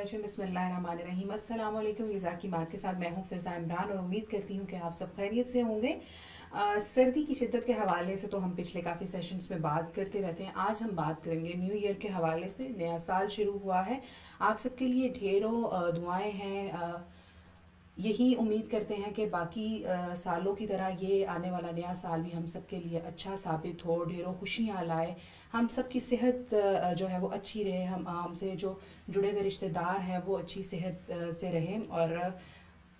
रजीम बिस्मिल्लाहिर्रहमानिर्रहीम अस्सलाम वालेकुम। वीज़ा की बात के साथ मैं हूँ फ़िज़ा इमरान और उम्मीद करती हूँ कि आप सब खैरियत से होंगे। सर्दी की शिद्दत के हवाले से तो हम पिछले काफ़ी सेशंस में बात करते रहते हैं। आज हम बात करेंगे न्यू ईयर के हवाले से। नया साल शुरू हुआ है, आप सबके लिए ढेरों दुआएं हैं। यही उम्मीद करते हैं कि बाकी सालों की तरह ये आने वाला नया साल भी हम सब के लिए अच्छा साबित हो, ढेरों खुशियाँ लाए, हम सब की सेहत जो है वो अच्छी रहे, हम हमसे जो जुड़े हुए रिश्तेदार हैं वो अच्छी सेहत से रहें। और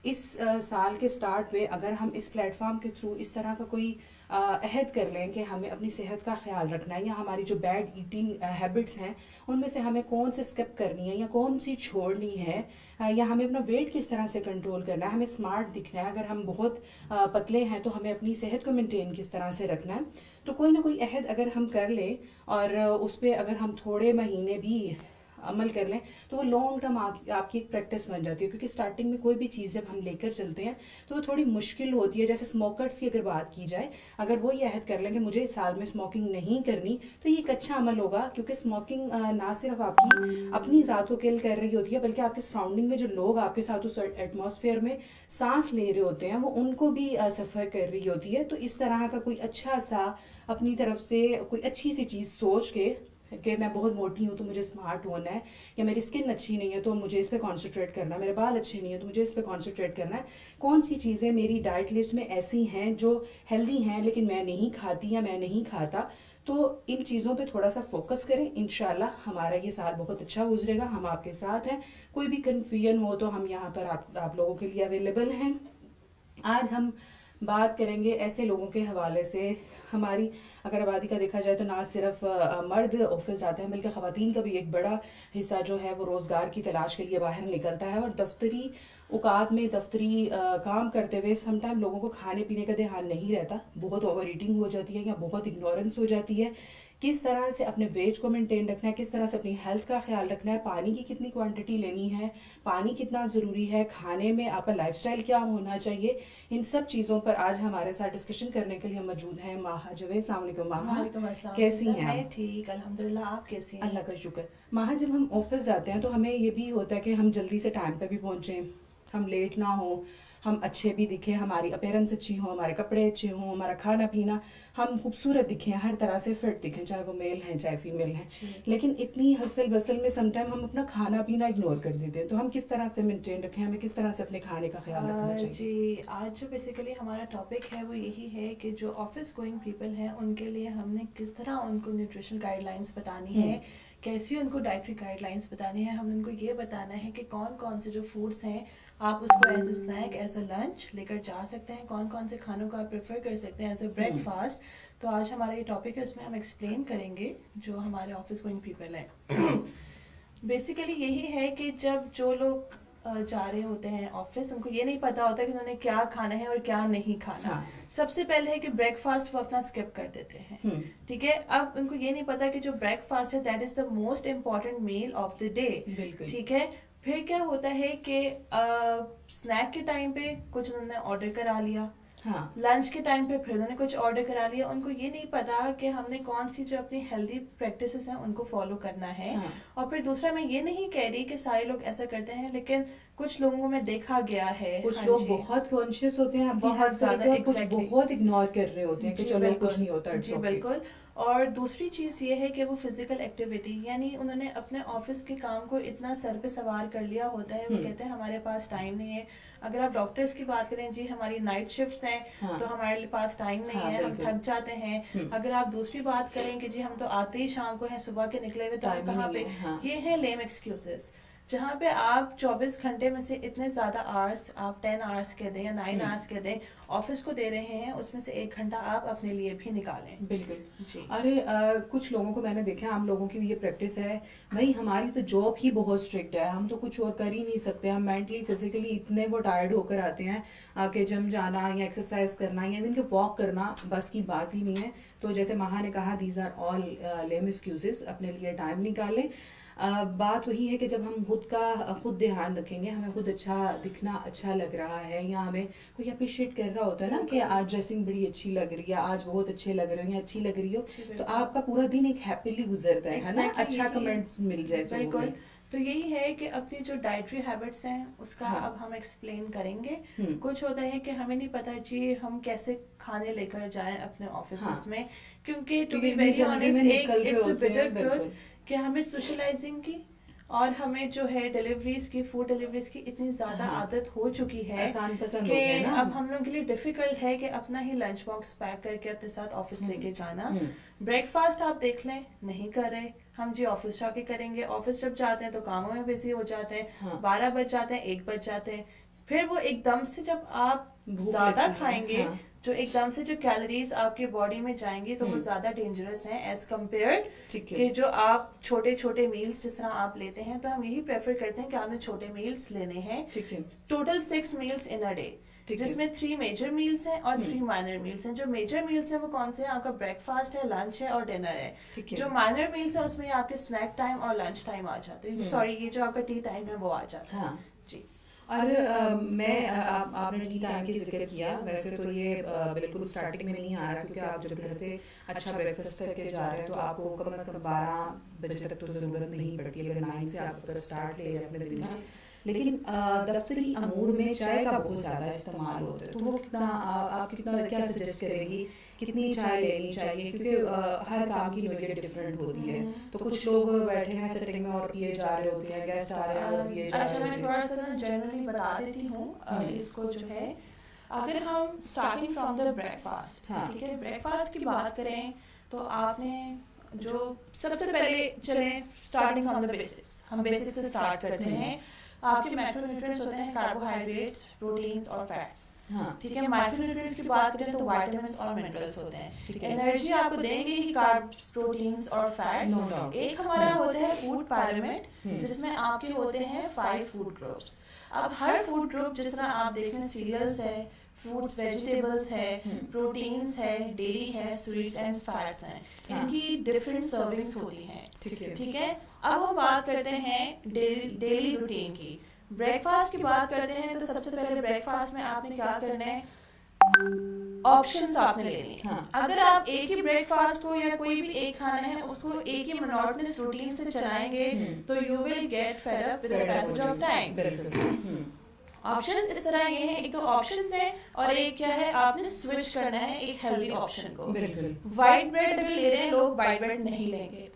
इस साल के स्टार्ट में अगर हम इस प्लेटफॉर्म के थ्रू इस तरह का कोई अहद कर लें कि हमें अपनी सेहत का ख्याल रखना है, या हमारी जो बैड ईटिंग हैबिट्स हैं उनमें से हमें कौन से स्किप करनी है या कौन सी छोड़नी है, या हमें अपना वेट किस तरह से कंट्रोल करना है, हमें स्मार्ट दिखना है, अगर हम बहुत पतले हैं तो हमें अपनी सेहत को मेंटेन किस तरह से रखना है, तो कोई ना कोई अहद अगर हम कर लें और उस पर अगर हम थोड़े महीने भी अमल कर लें तो वो लॉन्ग टर्म आपकी एक प्रैक्टिस बन जाती है। क्योंकि स्टार्टिंग में कोई भी चीज़ जब हम लेकर चलते हैं तो वो थोड़ी मुश्किल होती है। जैसे स्मोकर्स की अगर बात की जाए, अगर वो ये अहद कर लें कि मुझे इस साल में स्मोकिंग नहीं करनी, तो ये एक अच्छा अमल होगा। क्योंकि स्मोकिंग ना सिर्फ आपकी अपनी ज़ात को किल कर रही होती है, बल्कि आपके सराउंडिंग में जो लोग आपके साथ उस एटमॉस्फेयर में सांस ले रहे होते हैं वो उनको भी सफ़र कर रही होती है। तो इस तरह का कोई अच्छा सा अपनी तरफ से कोई अच्छी सी चीज़ सोच के कि मैं बहुत मोटी हूँ तो मुझे स्मार्ट होना है, या मेरी स्किन अच्छी नहीं है तो मुझे इस पर कॉन्सेंट्रेट करना है, मेरे बाल अच्छे नहीं है तो मुझे इस पर कॉन्सेंट्रेट करना है, कौन सी चीज़ें मेरी डाइट लिस्ट में ऐसी हैं जो हेल्दी हैं लेकिन मैं नहीं खाती या मैं नहीं खाता, तो इन चीज़ों पे थोड़ा सा फोकस करें। इंशाल्लाह हमारा ये साल बहुत अच्छा गुजरेगा, हम आपके साथ हैं। कोई भी कन्फ्यूजन हो तो हम यहाँ पर आप लोगों के लिए अवेलेबल हैं। आज हम बात करेंगे ऐसे लोगों के हवाले से। हमारी अगर आबादी का देखा जाए तो ना सिर्फ मर्द ऑफिस जाते हैं, बल्कि ख़वातीन का भी एक बड़ा हिस्सा जो है वो रोज़गार की तलाश के लिए बाहर निकलता है। और दफ्तरी औकात में दफ्तरी काम करते हुए समटाइम लोगों को खाने पीने का ध्यान नहीं रहता, बहुत ओवर ईटिंग हो जाती है या बहुत इग्नोरेंस हो जाती है। किस तरह से अपने वेट को मेंटेन रखना है, किस तरह से अपनी हेल्थ का ख्याल रखना है, पानी की कितनी क्वांटिटी लेनी है, पानी कितना ज़रूरी है, खाने में आपका लाइफस्टाइल क्या होना चाहिए, इन सब चीज़ों पर आज हमारे साथ डिस्कशन करने के लिए मौजूद हैं माहा जवेद। अस्सलाम वालेकुम माहा, कैसी हैं आप? ठीक अल्हम्दुलिल्लाह, आप कैसी हैं? अल्लाह का शुक्र। माहा, जब हम ऑफिस जाते हैं तो हमें ये भी होता है कि हम जल्दी से टाइम पे भी पहुँचें, हम लेट ना हो, हम अच्छे भी दिखें, हमारी अपीयरेंस अच्छी हो, हमारे कपड़े अच्छे हों, हमारा खाना पीना, हम खूबसूरत दिखें, हर तरह से फिट दिखें, चाहे वो मेल हैं चाहे फीमेल हैं। लेकिन इतनी हसल बसल में समटाइम हम अपना खाना पीना इग्नोर कर देते हैं। तो हम किस तरह से मेंटेन रखें, हमें किस तरह से अपने खाने का ख्याल रखना चाहिए? जी, आज जो बेसिकली हमारा टॉपिक है वो यही है कि जो ऑफिस गोइंग पीपल हैं उनके लिए हमने किस तरह उनको न्यूट्रिशन गाइडलाइंस बतानी है, कैसी उनको डाइटरी गाइडलाइंस बतानी है। हमने उनको ये बताना है कि कौन कौन से जो फूड्स हैं आप उसको as a snack, as a lunch लेकर जा सकते हैं, कौन कौन से खानों को आप प्रेफर कर सकते हैं एज ए ब्रेकफास्ट। तो आज हमारा ये टॉपिक है, उसमें हम एक्सप्लेन करेंगे जो हमारे ऑफिस गोइंग पीपल हैं। बेसिकली यही है कि जब जो लोग जा रहे होते हैं ऑफिस, उनको ये नहीं पता होता कि उन्होंने क्या खाना है और क्या नहीं खाना। हाँ। सबसे पहले है कि ब्रेकफास्ट वो अपना स्किप कर देते हैं। ठीक है, अब उनको ये नहीं पता कि जो ब्रेकफास्ट है that is the most important meal of the day. बिल्कुल। ठीक है, फिर क्या होता है कि स्नैक के टाइम पे कुछ उन्होंने ऑर्डर करा लिया, हाँ। लंच के टाइम पे फिर उन्होंने कुछ ऑर्डर करा लिया। उनको ये नहीं पता कि हमने कौन सी जो अपनी हेल्दी प्रैक्टिसेस हैं उनको फॉलो करना है। हाँ। और फिर दूसरा, मैं ये नहीं कह रही कि सारे लोग ऐसा करते हैं, लेकिन कुछ लोगों को मैं देखा गया है, कुछ हाँ लोग जी, बहुत कॉन्शियस होते हैं, बहुत ज्यादा, कुछ exactly, बहुत इग्नोर कर रहे होते हैं कि जी चलो बिल्कुल, कुछ नहीं होता, it's जी okay। बिल्कुल। और दूसरी चीज़ ये है कि वो फिजिकल एक्टिविटी, यानी उन्होंने अपने ऑफिस के काम को इतना सर पे सवार कर लिया होता है, वो कहते हैं हमारे पास टाइम नहीं है। अगर आप डॉक्टर्स की बात करें, जी हमारी नाइट शिफ्ट्स हैं, हाँ। तो हमारे पास टाइम नहीं हाँ, है, हम बिल्कुल। थक जाते हैं। अगर आप दूसरी बात करें कि जी हम तो आते ही शाम को हैं, सुबह के निकले हुए, तो हम टाइम ही कहाँ नहीं पे, है। हाँ। ये है लेम एक्सक्यूजेस। जहाँ पे आप 24 घंटे में से इतने ज़्यादा आवर्स, आप 10 आवर्स के दें या 9 आवर्स के दें, ऑफिस को दे रहे हैं, उसमें से 1 घंटा आप अपने लिए भी निकालें। बिल्कुल जी। अरे कुछ लोगों को मैंने देखा है, आम लोगों की भी ये प्रैक्टिस है, भाई हमारी तो जॉब ही बहुत स्ट्रिक्ट है, हम तो कुछ और कर ही नहीं सकते, हम मेंटली फिजिकली इतने वो टायर्ड होकर आते हैं कि जिम जाना या एक्सरसाइज करना या इवन के वॉक करना बस की बात ही नहीं है। तो जैसे महा ने कहा, these are all lame excuses, अपने लिए टाइम निकालें। बात वही है कि जब हम खुद ध्यान रखेंगे, हमें खुद अच्छा दिखना अच्छा लग रहा है, या हमें कोई अप्रिशिएट कर रहा होता है ना कि आज ड्रेसिंग बड़ी अच्छी लग रही है, आज बहुत अच्छे लग रहे हो या अच्छी लग रही हो, तो आपका पूरा दिन एक हैप्पीली गुजरता है ना, Exactly, अच्छा यही है। कमेंट्स मिल जाए लोगों बिल्कुल, में। तो यही है कि अपनी जो डाइटरी हैबिट्स हैं उसका हाँ। अब हम एक्सप्लेन करेंगे। हम्म। कुछ होता है कि हमें नहीं पता जी हम कैसे खाने लेकर जाएं अपने ऑफिस हाँ। में, क्योंकि टू क्योंकि बी इतनी वेरी जल्दी ऑनेस्ट में एक निकल रहे इट्स अ होते हैं, बिटर ट्रुथ बिल्कुल। कि हमें सोशलाइजिंग की और हमें जो है डिलीवरीज की, फूड डिलीवरीज की इतनी ज्यादा हाँ। आदत हो चुकी है आसान पसंद हो कि गया ना। अब हम लोग के लिए डिफिकल्ट है कि अपना ही लंच बॉक्स पैक करके अपने साथ ऑफिस लेके जाना। हम्म। ब्रेकफास्ट आप देख लें नहीं कर रहे, हम जी ऑफिस जाके करेंगे, ऑफिस जब जाते हैं तो कामों में बिजी हो जाते हैं, हाँ। 12 बज जाते हैं, 1 बज जाते हैं, फिर वो एकदम से जब आप भूख ज्यादा लगती है, खाएंगे हाँ। जो एकदम से जो कैलोरीज आपके बॉडी में जाएंगी तो वो ज्यादा डेंजरस हैं एज कम्पेयर ठीक है। कि जो आप छोटे छोटे मील्स जिस तरह आप लेते हैं। तो हम यही प्रेफर करते हैं कि आपने छोटे मील्स लेने हैं। ठीक है। Total 6 meals in a day, ठीक है। जिसमें 3 मेजर मील्स हैं और 3 माइनर मील्स हैं। जो मेजर मील्स हैं वो कौन से हैं? आपका ब्रेकफास्ट है, लंच है और डिनर है। ठीक है। जो माइनर मील्स है उसमें आपके स्नैक टाइम और लंच टाइम आ जाते हैं, सॉरी ये जो आपका टी टाइम है वो आ जाता है। हाँ। जी। और आपने टी टाइम की जिक्र किया, वैसे तो ये बिल्कुल स्टार्टिंग में नहीं आ रहा, क्योंकि आप जब घर से अच्छा ब्रेकफास्ट करके जा रहे हैं तो आपको कम से कम 12 बजे तक तो ज़रूरत नहीं पड़ती, अगर 9 से आप अगर स्टार्ट ले रहे हैं अपने दिन का। लेकिन दफ्तरी अमूर में चाय का बहुत ज़्यादा इस्तेमाल होता है, तो वो कितना आप कितना क्या सजेस्ट करेंगी, कितनी चाय लेनी चाहिए? क्योंकि हर काम की नोयत डिफरेंट होती है, तो कुछ लोग बैठे हैं सेटिंग में और पिए जा रहे होते हैं, गेस्ट आ रहे हैं और पिए जा अच्छा, रहे मैं होते थोड़ा हैं। सा जनरली बता देती हूँ इसको जो है। अगर हम स्टार्टिंग फ्रॉम द ब्रेकफास्ट, हाँ। ठीक है, ब्रेकफास्ट की बात करें तो आपने जो सबसे पहले चलें स्टार्टिंग फ्रॉम द बेसिक्स, हम बेसिक्स से स्टार्ट करते हैं। आपके मैक्रोन्यूट्रिएंट्स होते हैं कार्बोहाइड्रेट्स, प्रोटीन्स और फैट्स। हाँ। ठीक है, माइक्रोन्यूट्रिएंट्स की बात करें तो विटामिन्स और मिनरल्स होते हैं। ठीक है। एनर्जी आपको देंगे ही कार्ब्स, प्रोटीन्स और फैट्स। No doubt। एक हमारा होता है फूड पिरामिड जिसमें आपके होते हैं 5 फूड ग्रुप्स। अब हर फूड ग्रुप जिस तरह आप देख लें, सीरियल्स है, फ्रूट्स वेजिटेबल्स है, प्रोटीन्स है, डेयरी है, स्वीट्स एंड फैट्स हैं, इनकी डिफरेंट सर्विंग्स होती हैं। ठीक है। ठीक है, अब हम बात करते हैं डेली रूटीन की। ब्रेकफास्ट की बात करते हैं तो सबसे पहले ब्रेकफास्ट में आपने क्या करना है, ऑप्शंस आपने लेने हैं। हाँ। अगर आप एक ही ब्रेकफास्ट को या कोई भी एक खाना है उसको एक ही मोनोटोनस रूटीन से चलाएंगे तो you will get fed up with the passage of time. बिल्कुल। ऑप्शंस इस तरह ये हैं, एक तो ऑप्शंस है और एक क्या है, आपने स्विच करना है एक हेल्दी ऑप्शन को। बिल्कुल। व्हाइट ब्रेड अगर ले रहे हैं लोग, व्हाइट ब्रेड नहीं लेंगे।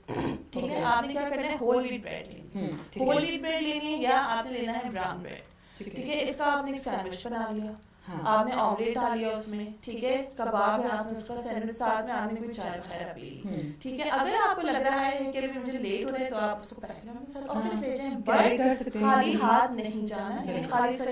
ठीक है, आपने क्या करना है, होल व्हीट ब्रेड लेनी है। ठीक होल है। व्हीट ब्रेड लेनी है या आपने लेना है ब्राउन ब्रेड। ठीक ठीक है, इसका आपने एक सैंडविच बना लिया, हाँ। आपने ऑमलेट डाल लिया उसमें, ठीक है, कबाब है, आपने उसका सैंडविच, साथ में आपने कोई चाय वगैरह पी ली। ठीक है, अगर आपको लग रहा है कि अभी मुझे लेट हो रहा है तो आप उसको पैक करके साथ ऑफिस ले जाएं, कैरी कर बट सकते हैं। खाली हाथ नहीं जाना है,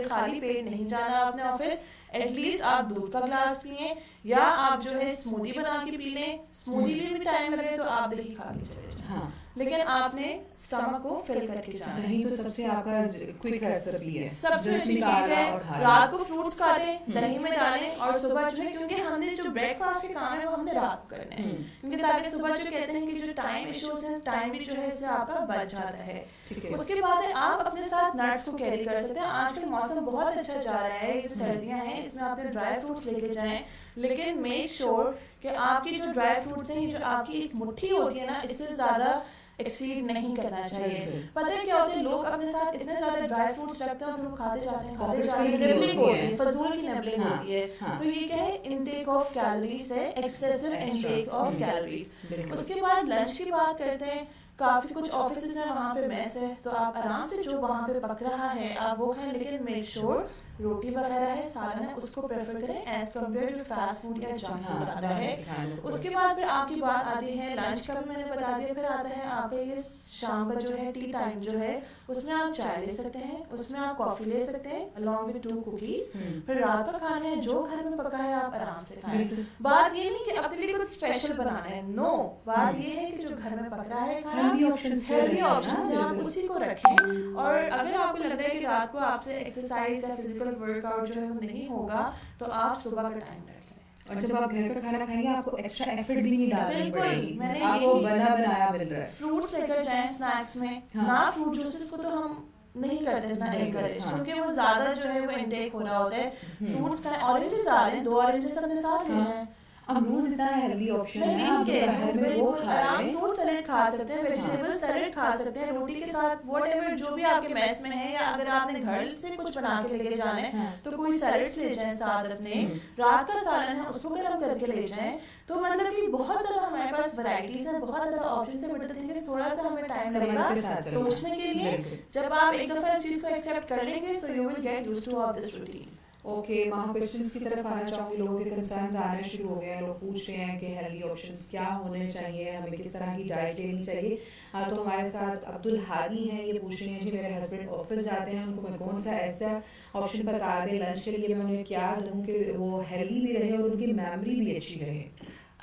खाली पेट नहीं जाना आपने ऑफिस। एटलीस्ट आप दूध का ग्लास पिए या आप जो है स्मूदी बना के पी लें। स्मूदी में भी टाइम लगे तो आप दही खा के चले जाएं, हाँ। लेकिन आपने स्टमक को फिल करके जाना है। दही तो सबसे आपका क्विक रेसिपी है, सबसे अच्छी चीज है, रात को फ्रूट्स काटें, दही में डालें और सुबह जो है, क्योंकि हमने जो ब्रेकफास्ट के काम है वो हमने रात को करना है, क्योंकि ताकि सुबह जो कहते हैं कि जो टाइम इश्यूज है, टाइम भी जो है इससे आपका बच जाता है। ठीक है। उसके बाद है, आप अपने साथ नट्स को कैरी कर सकते हैं। आजकल मौसम बहुत अच्छा जा रहा है, ये सर्दियां हैं, इसमें आपने ड्राई फ्रूट्स लेके जाएं, लेकिन मेक श्योर कि आपकी जो ड्राई फ्रूट्स हैं, ये जो आपकी एक मुट्ठी होती है ना, इससे ज्यादा एक्सीड नहीं करना चाहिए। पता है क्या होता है, लोग अपने साथ इतने ज्यादा ड्राई फ्रूट्स रखते हैं और फिर वो खाते जाते हैं, निबलिंग होती है, फजूल की निबलिंग होती है। तो ये क्या है, इनटेक ऑफ कैलोरीज है, एक्सेसिव इनटेक ऑफ कैलोरीज। उसके बाद लंच की बात करते हैं। काफी कुछ ऑफिसेज हैं वहाँ पे मेस है, तो आप आराम से जो वहाँ पे पक रहा है आप वो खाएं, लेकिन मेक श्योर रोटी वगैरह है, सालन है, उसको प्रेफर करें as compare to fast food या जंक फूड आता है। उसके बाद फिर आपकी बात आती है लंच का भी मैंने बता दिया, फिर आता है आपका ये शाम का जो है टी टाइम जो है, उसमें आप चाय ले सकते हैं, उसमें आप कॉफी ले सकते हैं अलॉन्ग विद 2 कुकीज। फिर रात का खाना है जो घर में पका है आप आराम से खाएं। बात ये नहीं कि अपने लिए कुछ स्पेशल बनाना है, नो, बात ये है कि जो घर में पक रहा है खाना, हेल्दी ऑप्शंस है, आप उसी को रखें। और अगर आपको लग रहा है कि रात को आपसे एक्सरसाइज या फिजिकल वर्कआउट जो है वो नहीं होगा तो आप सुबह का टाइम रख लें। और जब आप घर का खाना खाएंगे आपको एक्स्ट्रा एफर्ट भी नहीं डालनी बिल्कुल, पड़ेगी, मैंने आपको यही- बना बनाया मिल रहा है। फ्रूट्स लेकर जाएं स्नैक्स में, ना फ्रूट जूसेस को तो हम नहीं करते इतना एनकरेज, क्योंकि वो ज्यादा जो है वो इनटेक हो रहा होता है। फ्रूट्स का ऑरेंजेस आ रहे हैं, 2 ऑरेंजेस अपने साथ ले जाएं। अमरूद इतना हेल्दी ऑप्शन है, आप ठीक है, दोपहर में वो बिल्कुल खा आराम लें। फ्रूट सैलेड खा सकते हैं, वेजिटेबल हाँ। सैलेड खा सकते हैं, रोटी के साथ व्हाटएवर जो भी आपके मेस में है, या अगर आपने घर से कुछ बना के लेके जाना है हाँ। तो कोई सैलेड्स ले जाएं साथ अपने। रात का सालन है उसको गर्म करके ले जाएं। तो मतलब कि बहुत ज़्यादा हमारे पास वैरायटीज हैं, बहुत ज़्यादा ऑप्शन है, बट थिंग इज थोड़ा सा हमें टाइम समझ लगेगा के साथ चलना। सोचने के लिए। बिल्कुल। जब आप एक दफ़ा इस चीज़ को एक्सेप्ट कर लेंगे so you will get used two of this routine. Okay, वहाँ क्वेश्चंस की तरफ आना चाहूँगी। लोगों के कंसर्न्स आने शुरू हो गए हैं, लोग पूछ रहे हैं कि हेल्दी ऑप्शंस क्या होने चाहिए, हमें किस तरह की डाइट लेनी चाहिए। तो हमारे साथ अब्दुल हादी हैं, ये पूछ रहे हैं जी मेरे हस्बैंड ऑफिस जाते हैं, उनको मैं कौन सा ऐसा ऑप्शन बता दें लंच के लिए, मैं उन्हें क्या दूँ कि वो हेल्दी भी रहे और उनकी मेमोरी भी अच्छी रहे।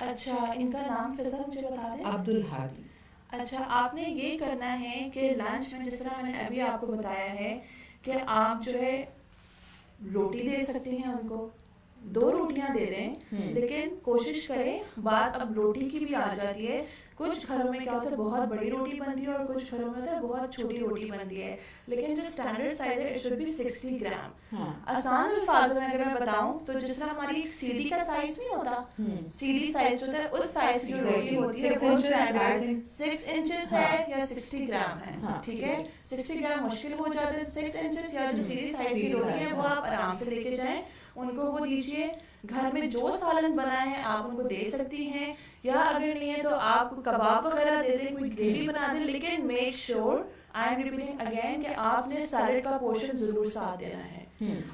अच्छा, इनका नाम फिर से मुझे बता दें। अब्दुल हादी। अच्छा, आपने ये करना है कि लंच में जिस तरह मैंने अभी आपको बताया है कि आप जो है रोटी दे सकती हैं उनको, 2 रोटियां दे दें, लेकिन कोशिश करें, बात अब रोटी की भी आ जाती है। कुछ घरों में क्या होता है बहुत बड़ी रोटी बनती है और कुछ घरों में होता है बहुत छोटी रोटी बनती है, लेकिन जो स्टैंडर्ड साइज है इट शुड बी 60 ग्राम। आसान अल्फाजों में अगर मैं बताऊं तो जिस तरह हमारी एक सीडी का साइज नहीं होता, सीडी साइज होता है, उस साइज की रोटी होती है, वो स्टैंडर्ड 6 इंचेस है या 60 ग्राम है। ठीक है, 60 ग्राम मुश्किल हो जाता है, 6 इंचेस या जो सीडी साइज की रोटी है वो आप आराम से लेके जाएं, उनको वो दीजिए। घर में जो सालन बना है आप उनको दे सकती हैं, या अगर नहीं है तो आप कबाब वगैरह दे दें, कोई ग्रेवी बना दें, लेकिन make sure, I am repeating again, कि आपने सैलेड का पोर्शन जरूर साथ देना है।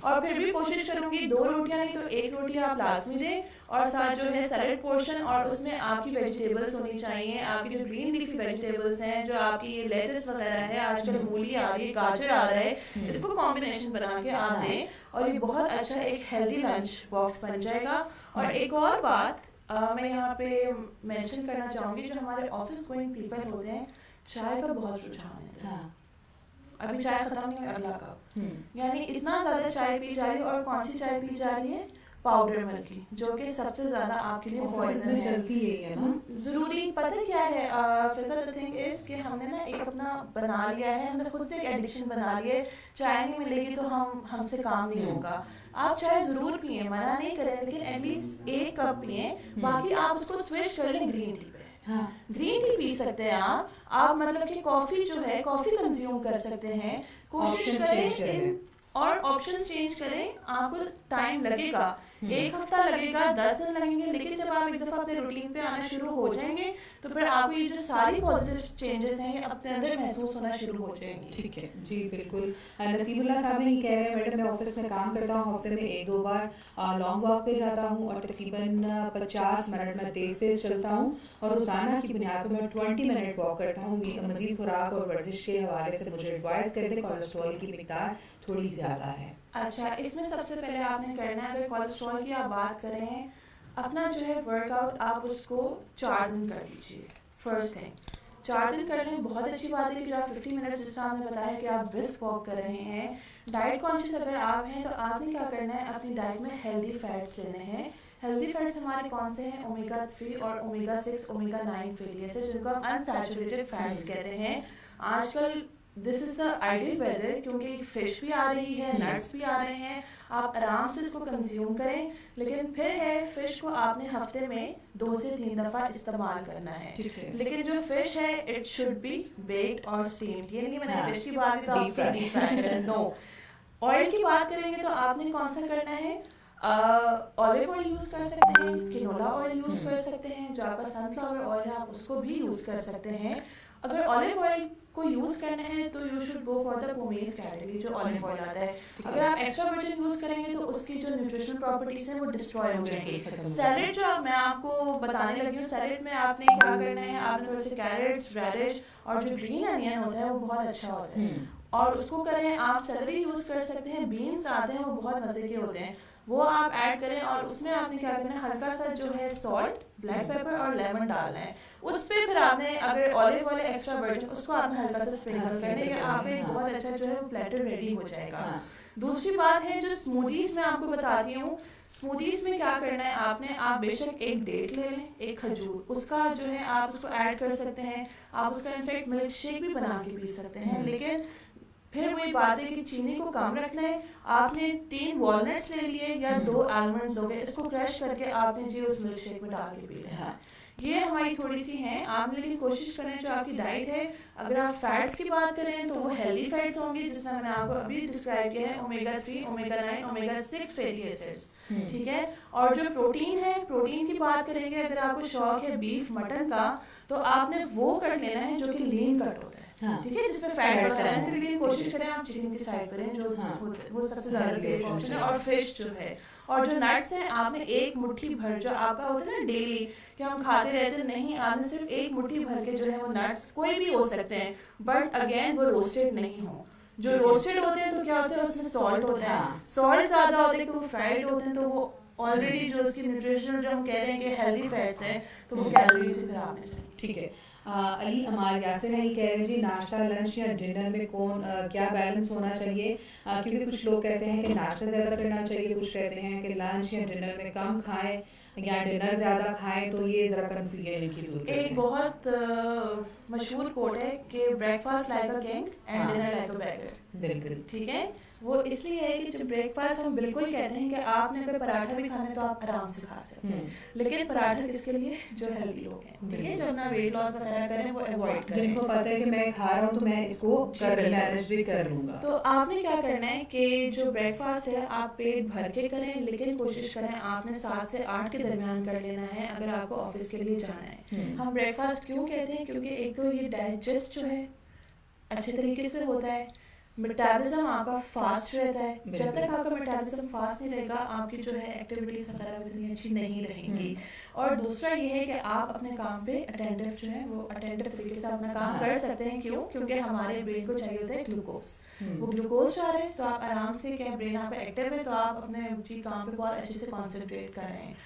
और फिर भी कोशिश करूंगी 2 रोटियां नहीं तो 1 रोटी आप लाजमी दें, और साथ जो है सैलेड पोर्शन, और उसमें आपकी वेजिटेबल्स होनी चाहिए, आपकी जो ग्रीन लीफी वेजिटेबल्स हैं, जो आपकी ये लेटस वगैरह है, आजकल मूली आ रही है, गाजर आ रहा है, इसको कॉम्बिनेशन बना के आप दें, और ये बहुत अच्छा एक हेल्दी लंच बॉक्स बन जाएगा। और एक और बात मैं यहाँ पे मेंशन करना चाहूँगी, जो हमारे ऑफिस गोइंग पीपल होते हैं, चाय का बहुत रुझान है। अभी चाय खत्म नहीं हुई, अगला कप, यानी इतना ज़्यादा चाय पी जा रही है, और कौन सी चाय पी जा रही है, पाउडर मिल्क की, जो कि सबसे ज़्यादा आपके लिए पॉइजन है। चलती है ना ज़रूरी पता क्या है, फिजर द थिंग इज कि हमने ना एक अपना बना लिया है, हमने खुद से एक एडिक्शन बना लिया है, चाय नहीं मिलेगी तो हमसे काम नहीं होगा। आप चाय ज़रूर पिए, मना नहीं करें, लेकिन एटलीस्ट 1 कप पिए, बाकी आप उसको स्विच कर लें ग्रीन टी पे। ग्रीन टी पी सकते हैं आप मतलब कि कॉफ़ी जो है, कॉफ़ी कंज्यूम कर सकते हैं। कोशिश करें और ऑप्शंस चेंज करें, आपको टाइम लगेगा, 1 हफ्ता लगेगा, 10 दिन लगेंगे, लेकिन जब आप एक दफ़ा अपने रूटीन पे आना शुरू हो जाएंगे तो फिर आपको ये जो सारी पॉजिटिव चेंजेस हैं ये अपने अंदर महसूस होना शुरू हो जाएंगी। ठीक है जी, बिल्कुल। नसीबुल्लाह साहब ये कह रहे हैं मैडम मैं ऑफिस में काम करता हूँ, हफ्ते में 1-2 बार लॉन्ग वॉक पे जाता हूँ और तकरीबन 50 मिनट में तेज चलता हूँ, और रोज़ाना की बुनियाद पर मैं 20 मिनट वॉक करता हूँ। मज़ीद खुराक और वर्जिश के हवाले से मुझे एडवाइस कर दें, कोलेस्ट्रॉल की मिकदार थोड़ी ज़्यादा है। अच्छा, इसमें सबसे पहले आपने करना है, अगर कोलेस्ट्रॉल की आप बात करें, अपना जो है वर्कआउट आप उसको 4 दिन कर दीजिए। फर्स्ट थिंग 4 दिन कर लें, बहुत अच्छी बात है कि आप 50 मिनट्स, जिस तरह आपने बताया कि आप ब्रिस्क वॉक कर रहे हैं। डाइट कॉन्शियस अगर आप हैं तो आपने क्या करना है, अपनी डाइट में हेल्दी फैट्स लेने हैं। हेल्दी फैट्स हमारे कौन से हैं, ओमेगा 3 और ओमेगा 6, ओमेगा 9 फैटी एसिड, जिनको हम अनसैचुरेटेड फैट्स कहते हैं। आजकल this is the ideal weather, क्योंकि फिश भी आ रही है, नट्स भी आ रहे हैं, आप आराम से इसको कंज्यूम करें, लेकिन फिर है फिश को आपने हफ्ते में 2 से 3 दफ़ा इस्तेमाल करना है। लेकिन जो फिश है इट शुड बी बेक्ड और स्टीम्ड, ये नहीं मैंने फिश की बात की तो आप उसको डीप फ्राई करें, नो। ऑयल की बात करेंगे तो आपने कौन सा करना है, ऑलिव ऑयल यूज़ कर सकते हैं, किनोला ऑयल यूज़ कर सकते हैं, जो आपका सनफ्लावर ऑयल है आप उसको भी यूज़ कर सकते हैं। अगर ऑलिव ऑयल को यूज़ करना है तो you should go for the pomace category, जो ऑलिव ऑयल आता है। अगर आप एक्स्ट्रा वर्जिन यूज़ करेंगे तो उसकी जो न्यूट्रिशनल प्रॉपर्टीज हैं वो डिस्ट्रॉय हो जाएंगी। सैलेड जो मैं आपको बताने लगी हूँ, सैलेड में आपने क्या करना है, आपने थोड़े से कैरेट्स, रेडिश और जो ग्रीन अनियन होता है वो बहुत अच्छा होता है, और उसको करें। आप सेलरी यूज़ कर सकते हैं, बीन्स आते हैं वो बहुत मज़े के होते हैं, वो आप ऐड करें, और उसमें आपने क्या करना है, हल्का सा जो है सॉल्ट, ब्लैक पेपर और लेमन डालना है। उस पर फिर आपने अगर ऑलिव ऑयल एक्स्ट्रा वर्जिन उसको आपने हल्का सा स्प्रिंकल करने के आप एक बहुत अच्छा जो है वो प्लेटर रेडी हो जाएगा। दूसरी बात है जो स्मूदीज में आपको बताती हूँ, स्मूदीज में क्या करना है, आप बेशक एक डेट ले लें, एक खजूर, उसका जो है आप उसको ऐड कर सकते हैं। आप उसका इनफेक्ट मिल्क शेक भी बना के पी सकते हैं, लेकिन फिर वही बात है कि चीनी को कम रखना है। आपने 3 वॉलनट्स ले लिए या 2 आलमंड्स हो गए, इसको क्रश करके आपने जी उस मिल्क शेक में डाल के पी लेना है। ये हमारी थोड़ी सी है। आपने लेकिन कोशिश करें जो आपकी डाइट है, अगर आप फैट्स की बात करें तो वो हेल्दी फैट्स होंगे, जिसमें मैंने आपको अभी डिस्क्राइब किया है, omega 3, omega 9, omega 6 fatty acids, ठीक है। और जो प्रोटीन है, प्रोटीन की बात करेंगे, अगर आपको शौक है बीफ मटन का, तो आपने वो कट लेना है जो कि लीन कट होता है, ठीक है, जिसमें फैट वगैरह है। लेकिन कोशिश करें आप चिकन की साइड करें, जो वो सबसे ज्यादा सेफ ऑप्शन है। और फिश जो है, और जो नट्स हैं, आपने एक मुट्ठी भर, जो आपका होता है ना डेली कि हम खाते रहते नहीं, आपने सिर्फ एक मुट्ठी भर के जो है वो नट्स, कोई भी हो सकते हैं, बट अगेन वो रोस्टेड नहीं हो। जो रोस्टेड होते हैं तो क्या होता है, उसमें सॉल्ट होता है, सॉल्ट ज्यादा होते हैं तो वो फ्राइड होते हैं, तो वो ऑलरेडी जो उसकी न्यूट्रिशनल, जो हम कह रहे हैं कि हेल्दी फैट्स है, तो वो कैलोरीज से खराब है। ठीक है। अली अमार यासिर नहीं कह रहे जी, नाश्ता लंच या डिनर में क्या बैलेंस होना चाहिए? क्योंकि कुछ लोग कहते हैं कि नाश्ता ज़्यादा करना चाहिए, कुछ कहते हैं कि लंच या डिनर में कम खाएं या डिनर ज़्यादा खाएं, तो ये ज़रा कन्फ्यूजन इनकी दूर करें। एक बहुत मशहूर कोट है कि breakfast like a king and dinner like a beggar. बिल्कुल ठीक है, वो इसलिए है कि जब ब्रेकफास्ट हम बिल्कुल कहते हैं कि आपने अगर पराठा भी खाना है तो आप आराम से खा सकते हैं, लेकिन पराठा किसके लिए? जो हेल्दी लोग हैं, ठीक है, जो अपना वेट लॉस वगैरह करें, वो अवॉइड करें, जिनको पता है कि मैं खा रहा हूँ तो मैं इसको मैनेज भी कर लूंगा। तो आपने क्या करना है कि जो ब्रेकफास्ट है आप पेट भर के करें, लेकिन कोशिश करें आपने 7 से 8 के दरमियान कर लेना है अगर आपको ऑफिस के लिए जाना है। हम ब्रेकफास्ट क्यों कहते हैं? क्योंकि एक तो ये डाइजेस्ट जो है अच्छे तरीके से होता है, मेटाबॉलिज्म आपका फास्ट रहता है। जब तक आपका मेटाबॉलिज्म फास्ट नहीं रहेगा, आपकी जो है एक्टिविटीज वगैरह इतनी अच्छी नहीं रहेंगी। और दूसरा ये है कि आप अपने काम पे अटेंटिव जो है वो अटेंटिव तरीके से अपना काम कर सकते हैं। क्यों? क्योंकि हमारे ब्रेन को चाहिए होता है ग्लूकोज। वो ग्लूकोज चाह रहे हैं तो आप आराम से, क्या ब्रेन आपका एक्टिव है तो आप अपने जी काम पे बहुत अच्छे से कॉन्सेंट्रेट कर रहे हैं।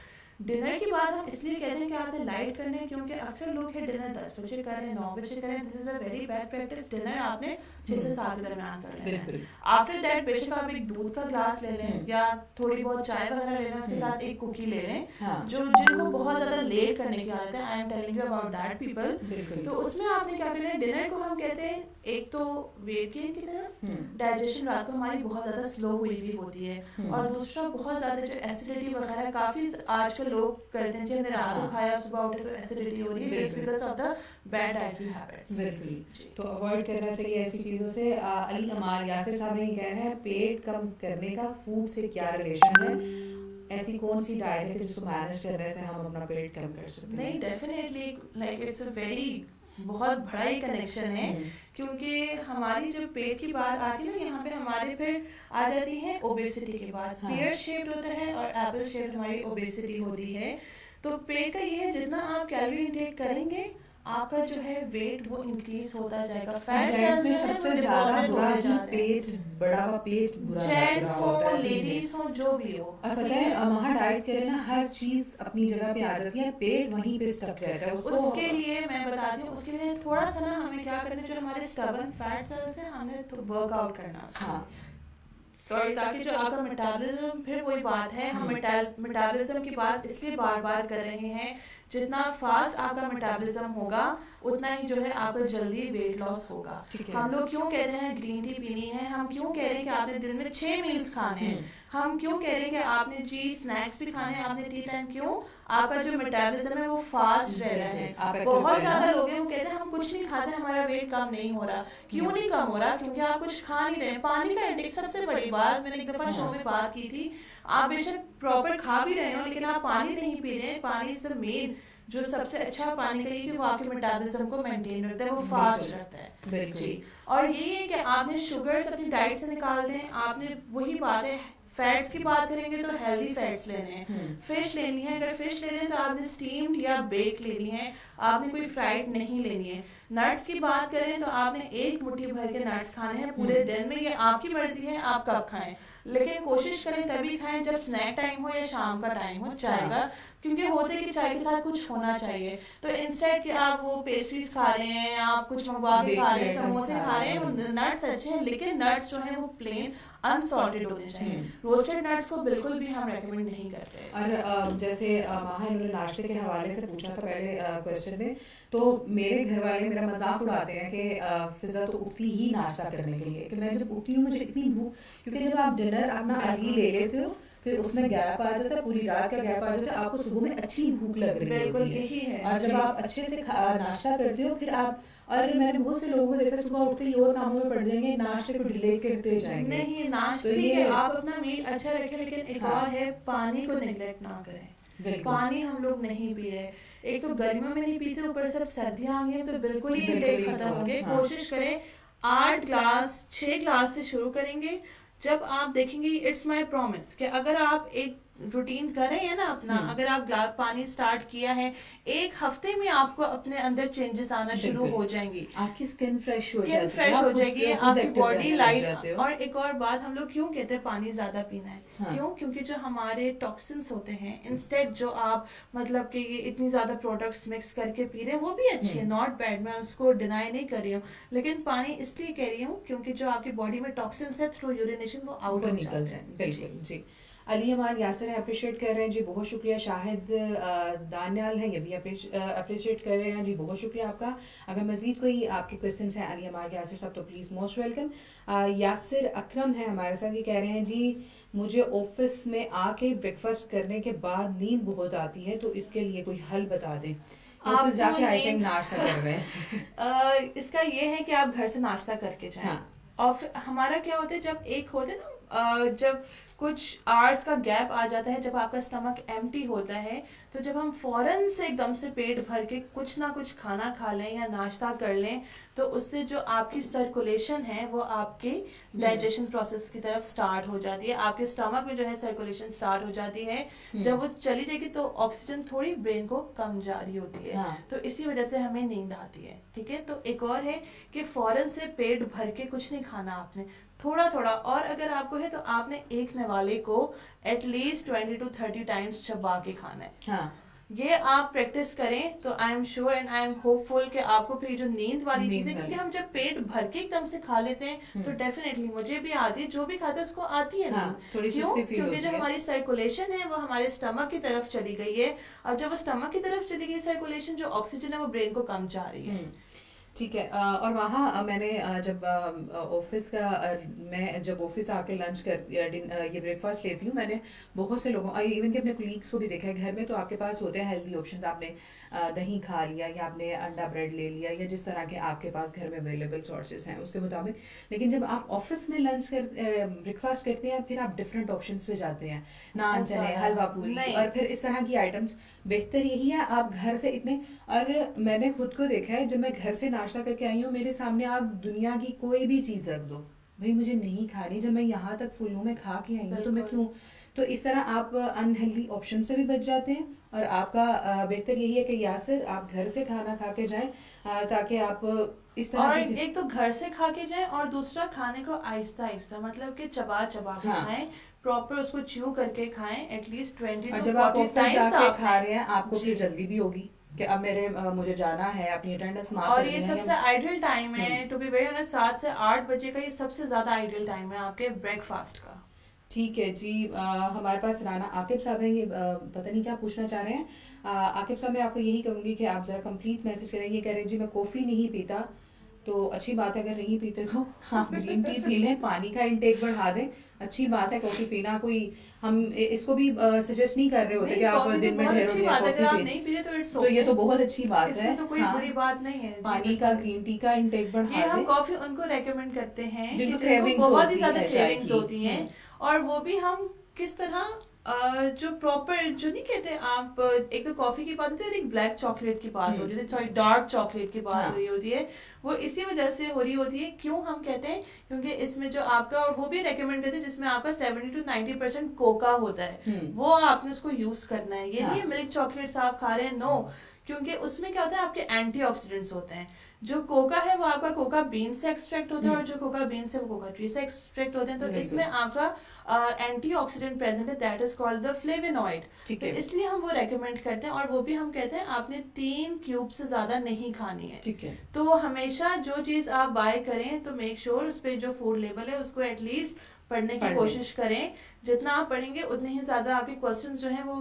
डिनर की बात हम इसलिए कहते हैं कि आपने लाइट करने हैं, क्योंकि अक्सर लोग है डिनर 10 बजे करें, 9 बजे करें। This is a very bad practice. Dinner आपने 6 से 7 के दरमियान कर लेना है। आफ्टर दैट बेशक आप एक दूध का ग्लास ले लें या थोड़ी बहुत चाय वगैरह ले लें, उसके साथ एक कुकी ले लें। जो जिनको बहुत ज्यादा लेट करने की आदत है, I am telling you about that people, तो उसमें आपने क्या करना है, डिनर को हम कहते हैं एक तो वेट गेन की तरफ, डाइजेशन रात को हमारी बहुत ज्यादा स्लो हुई भी होती है, और दूसरा बहुत ज्यादा जो एसिडिटी वगैरह काफी आजकल लोग करते हैं, जब मैंने रात को खाया सुबह उठे तो एसिडिटी हो रही है, just because of the bad dietary habits. बिल्कुल, तो अवॉइड करना चाहिए ऐसी चीज़ों से। अली अमार यासिर साहब ये कह रहे हैं पेट कम करने का फूड से क्या रिलेशन है? ऐसी कौन सी डाइट है कि जिसको मैनेज करने से हम अपना पेट कम कर सकते हैं? नहीं, definitely, like it's a very बहुत बड़ा ही कनेक्शन है, क्योंकि हमारी जब पेट की बात आती है ना, यहाँ पे हमारे फिर आ जाती है ओबेसिटी के बाद। पेयर शेप्ड होता है और एप्पल शेप्ड हमारी ओबेसिटी होती है। तो पेट का ये है, जितना आप कैलोरी इंटेक करेंगे आपका जो है वेट वो इंक्रीज होता जाएगा। फैट सेल्स जो है वो डिपॉजिट होते जाते हैं। पेट बड़ा हुआ, पेट बुरा जेंट्स हो, लेडीज हो, जो भी हो। और पता है वहाँ डाइट करें ना, हर चीज अपनी जगह पे आ जाती है, पेट वहीं पे स्टक रहता है। उसके लिए मैं बताती हूँ, उसके लिए थोड़ा सा ना हमें क्या करना है, जो हमारे स्टबर्न फैट सेल्स हैं हमने तो वर्कआउट करना है, सॉरी, ताकि जो आपका मेटाबॉलिज्म, फिर वही बात है, हम मेटाबॉलिज्म की बात इसलिए बार बार कर रहे हैं, जितना फास्ट आपका मेटाबॉलिज्म होगा उतना ही जो है आपका जल्दी वेट लॉस होगा। हम लोग क्यों कहते हैं ग्रीन टी पीनी है, हम क्यों कह रहे हैं कि आपने दिन में 6 मील्स खाने हैं, हम क्यों कह रहे हैं कि आपने जी स्नैक्स भी खाने हैं, आपने टी टाइम, क्यों? आपका जो मेटाबॉलिज्म है वो फास्ट रह रहा है। बहुत ज्यादा लोग हैं वो कहते हैं हम कुछ नहीं खाते, हमारा वेट कम नहीं हो रहा। क्यों नहीं कम हो रहा? क्योंकि आप कुछ खा नहीं रहे। पानी का इंटेक सबसे बड़ी बात, मैंने एक दफा शो में बात की थी, आप बेशक प्रॉपर खा भी रहे हो लेकिन आप पानी नहीं पी रहे। पानी इज द मेन, जो सबसे अच्छा पानी का ये, वो आपके मेटाबॉलिज्म को मेंटेन रखता है, वो फास्ट रखता है जी। और ये है कि आपने शुगर्स अपनी डाइट से निकाल दें। आपने वही बात है, फैट्स की बात करेंगे तो हेल्दी फैट्स लेने हैं, फिश लेनी है, अगर फिश ले रहे हैं तो आपने स्टीम्ड या बेक लेनी है, आपने कोई फ्राइड नहीं लेनी है। नट्स की बात करें तो आपने एक मुट्ठी भर के नट्स खाने हैं पूरे दिन में, ये आपकी मर्जी है आप कब खाएं, लेकिन कोशिश करें तभी खाएं जब स्नैक टाइम हो या शाम का टाइम हो चाय का, क्योंकि होते कि चाय के साथ कुछ होना चाहिए। तो इंस्टेड कि आप वो पेस्ट्रीज खा रहे हैं, आप कुछ मंगवा के खा रहे हैं, समोसे खा रहे हैं, वो नट्स अच्छे हैं लेकिन नट्स जो है वो प्लेन अनसॉल्टेड होने चाहिए। रोस्टेड नट्स को बिल्कुल भी हम रेकमेंड नहीं करते। और जैसे वहाँ इन्होंने नाश्ते के हवाले से पूछा था पहले क्वेश्चन इंटरेस्टेड हैं, तो मेरे घर वाले मेरा मजाक उड़ाते हैं कि फिजा तो उठती ही नाश्ता करने के लिए, कि मैं जब उठती हूँ मुझे इतनी भूख, क्योंकि जब आप डिनर अपना अर्ली ले लेते हो फिर उसमें गैप आ जाता है, पूरी रात का गैप आ जाता है, आपको सुबह में अच्छी भूख लग रही बिल्कुल होती यही है, है और जब जी। आप अच्छे से नाश्ता करते हो फिर आप, और मैंने बहुत से लोगों को देखा सुबह उठते ही और कामों में पड़ जाएंगे, नाश्ते को डिले करते जाएंगे। नहीं, नाश्ता तो ठीक ये है, आप अपना मील अच्छा रखें, लेकिन एक हाँ और है, पानी को नेग्लेक्ट ना करें। बिल्कुल पानी हम लोग नहीं पी रहे, एक तो गर्मियों में नहीं पीते, ऊपर से अब सर्दियां आ गई हैं, तो बिल्कुल ही बिल्कुल इंटेक ही खत्म तो होंगे। हाँ कोशिश करें 8 ग्लास 6 ग्लास से शुरू करेंगे। जब आप देखेंगे, इट्स माय प्रॉमिस, कि अगर आप एक रूटीन कर रहे हैं ना अपना, अगर आप ग्लास पानी स्टार्ट किया है, 1 हफ्ते में आपको अपने अंदर चेंजेस आना शुरू बिल्कुल हो जाएंगी। आपकी स्किन फ्रेश हो स्किन जाती है, फ्रेश आप हो खुद जाएगी, खुद आपकी एक्टिव बॉडी रहने लग लाइट। जाते हो। और एक और बात, हम लोग क्यों कहते हैं पानी ज्यादा पीना है, हाँ क्यों? क्योंकि जो हमारे टॉक्सिन्स होते हैं, इंस्टेड जो आप मतलब कि ये इतनी ज्यादा प्रोडक्ट्स मिक्स करके पी रहे हैं, वो भी अच्छी है, नॉट बैड, मैं उसको डिनाई नहीं कर रही हूँ, लेकिन पानी इसलिए कह रही हूँ क्योंकि जो आपकी बॉडी में टॉक्सिन्स है, थ्रू यूरिनेशन वो आउट वो हो निकल जाते जाए, हैं। बिल्कुल जी। अली अमान यासर अप्रिशिएट कर रहे हैं जी, बहुत शुक्रिया। शाहिद दानियाल हैं, ये भी अप्रिशिएट कर रहे हैं जी, बहुत शुक्रिया आपका। अगर मजीद कोई आपके क्वेश्चंस हैं अली अमान यासर साहब, तो प्लीज़ मोस्ट वेलकम। यासिर अकरम है हमारे साथ, ये कह रहे हैं जी मुझे ऑफिस में आके ब्रेकफास्ट करने के बाद नींद बहुत आती है, तो इसके लिए कोई हल बता दें। ऑफिस आपको जाके आई थिंक नींद नाश्ता कर रहे हैं इसका ये है कि आप घर से नाश्ता करके जाएं। हाँ और हमारा क्या होता है, जब एक होता है ना, जब कुछ आवर्स का गैप आ जाता है, जब आपका स्टमक एम्प्टी होता है, तो जब हम फौरन से एकदम से पेट भर के कुछ ना कुछ खाना खा लें या नाश्ता कर लें, तो उससे जो आपकी सर्कुलेशन है वो आपके डाइजेशन प्रोसेस की तरफ स्टार्ट हो जाती है, आपके स्टमक में जो है सर्कुलेशन स्टार्ट हो जाती है। जब वो चली जाएगी तो ऑक्सीजन थोड़ी ब्रेन को कम जा रही होती है, हाँ तो इसी वजह से हमें नींद आती है। ठीक है, तो एक और है कि फौरन से पेट भर के कुछ नहीं खाना आपने, थोड़ा थोड़ा, और अगर आपको है तो आपने एक निवाले को एटलीस्ट 20 to 30 टाइम्स चबा के खाना है। हाँ ये आप प्रैक्टिस करें तो I am sure and I am hopeful कि आपको फिर जो नींद वाली नींद चीज है, क्योंकि वाली। हम जब पेट भर के एकदम से खा लेते हैं तो डेफिनेटली मुझे भी आती है, जो भी खाता है उसको आती है हाँ, नींद। थोड़ी क्यों? सुस्ती फील क्योंकि होती जो है। हमारी सर्कुलेशन है वो हमारे स्टमक की तरफ चली गई है, और जब वो स्टमक की तरफ चली गई सर्कुलेशन, जो ऑक्सीजन है वो ब्रेन को कम जा रही है। ठीक है। और वहाँ मैंने जब ऑफिस का मैं जब ऑफिस आके लंच कर ये ब्रेकफास्ट लेती हूँ, मैंने बहुत से लोगों इवन के अपने कोलीग्स को भी देखा है, घर में तो आपके पास होते हैं हेल्दी ऑप्शंस, आपने दही खा लिया या आपने अंडा ब्रेड ले लिया या जिस तरह के आपके पास घर में अवेलेबल सोर्सेज हैं उसके मुताबिक, लेकिन जब आप ऑफिस में लंच कर ब्रेकफास्ट करते हैं फिर आप डिफरेंट ऑप्शंस पे जाते हैं, नान बहुत चने सारा। हलवा पूरी नहीं। और फिर इस तरह की आइटम्स। बेहतर यही है आप घर से इतने, और मैंने खुद को देखा है जब मैं घर से नाश्ता करके आई हूँ, मेरे सामने आप दुनिया की कोई भी चीज रख दो, भाई मुझे नहीं खानी, जब मैं यहाँ तक फुल्लू में खा के आई हूँ तो मैं बिल्कुल। क्यों। तो इस तरह आप अनहेल्दी ऑप्शन से भी बच जाते हैं, और आपका बेहतर यही है कि यासिर आप घर से खाना खा के जाएं, ताकि आप इस तरह और की एक तो घर से खा के जाए, और दूसरा खाने को आहिस्ता आहिस्ता, मतलब कि चबा चबा के हाँ। खाएं, प्रॉपर उसको च्यू करके खाएं, एटलीस्ट 20 और to जब आप 40 ऑफिस टाइम्स जाके आप खा रहे हैं आपको जी। फिर जल्दी भी होगी कि अब मुझे जाना है, अपनी अटेंडेंस मार्क और करनी ये है सबसे आइडियल टाइम है, टू बी वेरी ऑनेस्ट, 7 से 8 बजे का ये सबसे ज्यादा आइडियल टाइम है आपके ब्रेकफास्ट का। ठीक है जी। हमारे पास राना आकिब साहब हैं, ये पता नहीं क्या पूछना चाह रहे हैं। आकिब साहब मैं आपको यही कहूँगी कि आप ज़रा कंप्लीट मैसेज करें, ये कह रहे हैं जी मैं कॉफ़ी नहीं पीता, तो अच्छी बात है, अगर नहीं पीते तो आप ग्रीन टी पी लें, पानी का इंटेक बढ़ा दें, अच्छी बात है। कॉफ़ी पीना कोई, हम इसको भी सजेस्ट नहीं कर रहे होते कि आप कॉफी तो दिन में बहुत ढेरों अच्छी ढेर बात है, अगर आप कॉफ़ी नहीं पी रहे तो इट्स तो ये तो बहुत अच्छी बात है, इसमें तो कोई हाँ, बुरी बात नहीं है जी, पानी का ग्रीन टी का इंटेक ये बढ़ा हम दें। कॉफी उनको रेकमेंड करते हैं कि जिनको जिनको cravings बहुत होती ही ज्यादा है चाय क्रेविंग्स की। होती हैं, और वो भी हम किस तरह जो प्रॉपर, जो नहीं कहते आप, एक तो कॉफी की बात होती है और एक ब्लैक चॉकलेट की बात हो रही है, सॉरी डार्क चॉकलेट की बात हाँ। हो रही होती है, वो इसी वजह से हो रही होती है। क्यों हम कहते हैं? क्योंकि इसमें जो आपका, और वो भी रेकमेंड करते हैं जिसमें आपका 70 to 90% कोका होता है, वो आपने उसको यूज करना है। ये नहीं है मिल्क चॉकलेट्स आप खा रहे हैं, नो, क्योंकि उसमें क्या होता है आपके एंटीऑक्सीडेंट्स होते हैं। जो कोका है वो आपका कोका बीन से एक्सट्रैक्ट होता है, और जो कोका बीन से वो कोका ट्री से एक्सट्रैक्ट होते हैं, तो इसमें आपका एंटीऑक्सीडेंट प्रेजेंट है, that is called the flavonoid. तो इसलिए हम वो रेकमेंड करते हैं, और वो भी हम कहते हैं आपने 3 क्यूब से ज्यादा नहीं खानी है। ठीक है। तो हमेशा जो चीज आप बाय करें तो मेक श्योर उस पे जो फूड लेबल है उसको एटलीस्ट पढ़ने की कोशिश करें। जितना आप पढ़ेंगे उतने ही ज्यादा आपके क्वेश्चंस जो हैं वो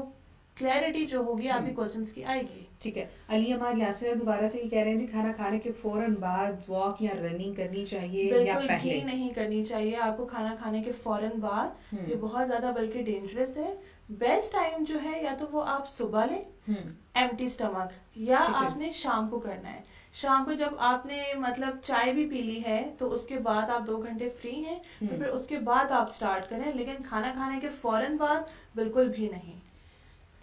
क्लैरिटी जो होगी आपके क्वेश्चंस की आएगी। ठीक है। अली अमार यासर दोबारा से ये कह रहे हैं जी खाना खाने के फौरन बाद वॉक या रनिंग करनी चाहिए या बिल्कुल पहले? भी नहीं करनी चाहिए आपको खाना खाने के फौरन बाद। ये बहुत ज्यादा बल्कि डेंजरस है। बेस्ट टाइम जो है या तो वो आप सुबह लें एम्प्टी स्टमक, या ठीक है। आपने शाम को करना है। शाम को जब आपने मतलब चाय भी पी ली है तो उसके बाद आप 2 घंटे फ्री हैं तो फिर उसके बाद आप स्टार्ट करें, लेकिन खाना खाने के फौरन बाद बिल्कुल भी नहीं।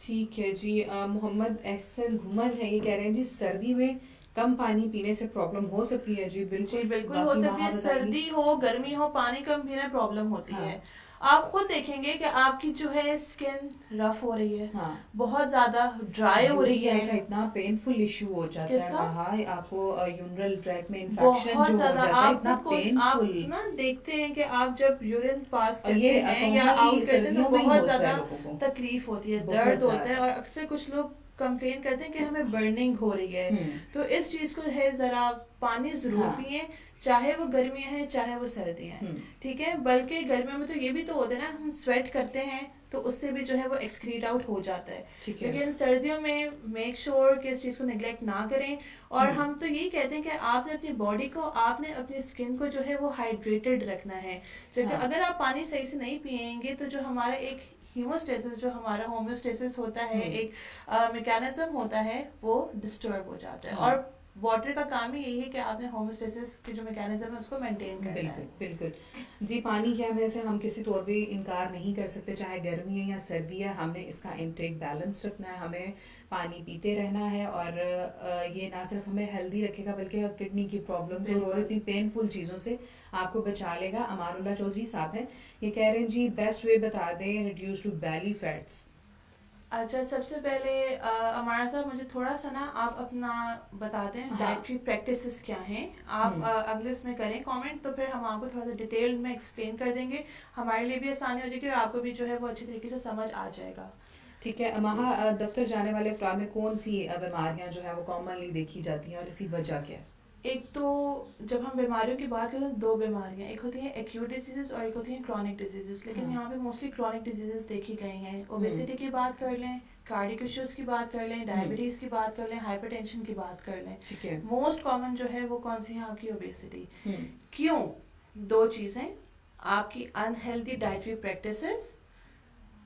ठीक है जी। मोहम्मद एहसन घुमर है, ये कह रहे हैं जी सर्दी में कम पानी पीने से प्रॉब्लम हो सकती है जी? जी बिल्कुल हो बाकी सकती है, वहाँ बताइए। सर्दी हो गर्मी हो पानी कम पीने प्रॉब्लम होती हाँ। है। आप खुद देखेंगे कि आपकी जो है स्किन रफ हो रही है, हाँ। बहुत ज्यादा ड्राई हो रही UTI का है। इतना पेनफुल इशू हो जाता है किसका? वहाँ, आपको यूरिनल ट्रैक में इन्फेक्शन बहुत जो हो ज्यादा जाता है, आप इतना खुद को आप पेनफुल। ना देखते हैं कि आप जब यूरिन पास और करते ये हैं या कॉमनली आउट करते हैं सर्दियों तो में ही बहुत होता है ज्यादा लोगों को। तकलीफ होती है, बहुत दर्द होता है, ज्यादा। और अक्सर कुछ लोग कंप्लेन करते हैं कि हमें बर्निंग हो रही है। तो इस चीज को है जरा पानी जरूर हाँ। पिए, चाहे वो गर्मियां हैं चाहे वो सर्दियां हैं, ठीक है। बल्कि गर्मियों में तो ये भी तो होता है ना, हम स्वेट करते हैं तो उससे भी जो है वो एक्सक्रीट आउट हो जाता है। ठीक है। लेकिन सर्दियों में मेक श्योर कि इस चीज को निगलेक्ट ना करें। और हम तो यही कहते हैं कि आपने अपनी बॉडी को, आपने अपनी स्किन को जो है वो हाइड्रेटेड रखना है। जबकि हाँ। अगर आप पानी सही से नहीं पिएंगे तो जो हमारा एक हीमोस्टेसिस, जो हमारा होम्योस्टेसिस होता है, एक मैकेनिज्म होता है, वो डिस्टर्ब हो जाता है। हाँ। और वाटर का काम ही यही है कि आपने होम्योस्टेसिस की जो मैकेनिज्म है उसको मेंटेन करना बिल्कुल है। बिल्कुल जी। पानी की अहमियत से हम किसी तौर भी इनकार नहीं कर सकते, चाहे गर्मी है या सर्दी है, हमने इसका इनटेक बैलेंस रखना है, हमें पानी पीते रहना है। और ये ना सिर्फ हमें हेल्दी रखेगा बल्कि किडनी की प्रॉब्लम्स और इतनी पेनफुल चीज़ों से आपको बचा लेगा। अमारुल्लाह चौधरी साहब हैं, ये कह रहे हैं जी बेस्ट वे बता दें रिड्यूस टू बैली फैट्स। अच्छा, सबसे पहले हमारा साहब मुझे थोड़ा सा ना आप अपना बता दें हाँ। डाइटरी प्रैक्टिसेस क्या हैं। आप अगले उसमें करें कमेंट, तो फिर हम आपको थोड़ा सा डिटेल में एक्सप्लेन कर देंगे, हमारे लिए भी आसानी हो जाएगी और आपको भी जो है वो अच्छी तरीके से समझ आ जाएगा। ठीक है। वहाँ दफ्तर जाने वाले अफराद में कौन सी बीमारियां जो है वो कॉमनली देखी जाती हैं और इसकी वजह क्या है? एक तो जब हम बीमारियों की बात करें तो 2 बीमारियां, एक होती है एक्यूट डिजीजेस और एक होती है क्रॉनिक डिजीजेस। लेकिन यहाँ पे मोस्टली क्रॉनिक डिजीजेस देखी गई हैं। ओबेसिटी की बात कर लें, कार्डियक इश्यूज की बात कर लें, डायबिटीज की बात कर लें, हाइपरटेंशन की बात कर लें। ठीक है। मोस्ट कॉमन जो है वो कौन सी है आपकी ओबेसिटी। हम्म। क्यों? 2 चीजें, आपकी unhealthy dietary practices,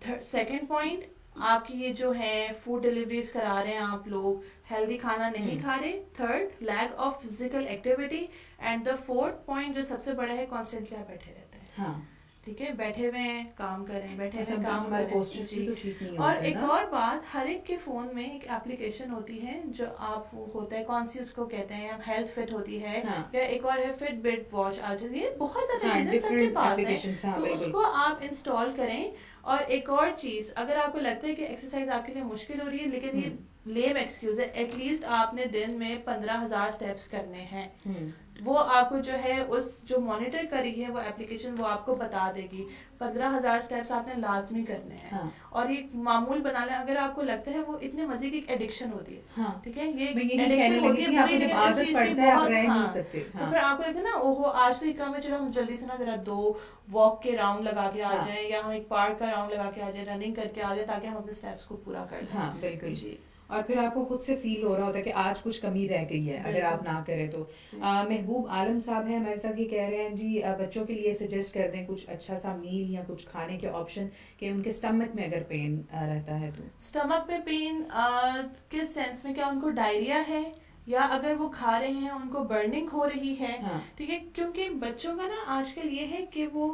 second point आपकी ये जो है फूड डिलीवरीज करा रहे हैं आप लोग, हेल्दी खाना नहीं खा रहे। Third, lack of physical activity. And the fourth point जो सबसे बड़ा है, कॉन्स्टेंटली आप बैठे रहते हैं। हाँ। ठीक है, बैठे हुए हैं काम करें, बैठे हुए अच्छा, काम हमारे करें postures भी जी। तो ठीक नहीं और होते एक ना? और बात, हर एक के फोन में एक एप्लीकेशन होती है जो आप वो होता है, कौन सी उसको कहते हैं, हेल्थ फिट होती है। हाँ। या एक और है फिटबिट वॉच आ जाती है, बहुत ज्यादा हाँ, चीजें सबके different पास applications, है, हाँ, तो बिल्कुल। उसको आप इंस्टॉल करें। और एक और चीज, अगर आपको लगता है कि एक्सरसाइज आपके लिए मुश्किल हो रही है, लेकिन ये लेम एक्सक्यूज है, एटलीस्ट आपने दिन में 15,000 स्टेप्स करने हैं, वो आपको जो है उस जो मॉनिटर करी है वो एप्लीकेशन वो आपको बता देगी 15,000 स्टेप्स आपने लाजमी करने हैं। हाँ। और ये मामूल बना लें। अगर आपको लगता है वो इतने मजे की एक एडिक्शन होती है, हाँ। ठीक है, ये मैं यही कहने एडिक्शन लगी होती थी, है आपको बुरी, जब लेकिन इस आदत चीज पड़ की जाए आप बहुत, रह हाँ, नहीं सकते। तो हाँ। फिर आपको लगता है ना, ओहो आज तो ये काम है, चलो हम जल्दी से ना जरा 2 वॉक के राउंड लगा के आ हाँ। जाए, या हम एक पार्क का राउंड लगा के आ जाए, रनिंग करके आ जाए, ताकि हम अपने स्टेप्स को पूरा कर लें। हाँ, बिल्कुल जी। और फिर आपको खुद से फील हो रहा होता है कि आज कुछ कमी रह गई है अगर आप ना करें तो। महबूब आलम साहब हैं हमारे साथ, ये कह रहे हैं जी बच्चों के लिए सजेस्ट कर दें कुछ अच्छा सा मील या कुछ खाने के ऑप्शन कि उनके स्टमक में अगर पेन रहता है तो। स्टमक में पेन किस सेंस में, क्या उनको डायरिया है, या अगर वो खा रहे हैं उनको बर्निंग हो रही है, हाँ। ठीक है। क्योंकि बच्चों का ना आजकल ये है कि वो,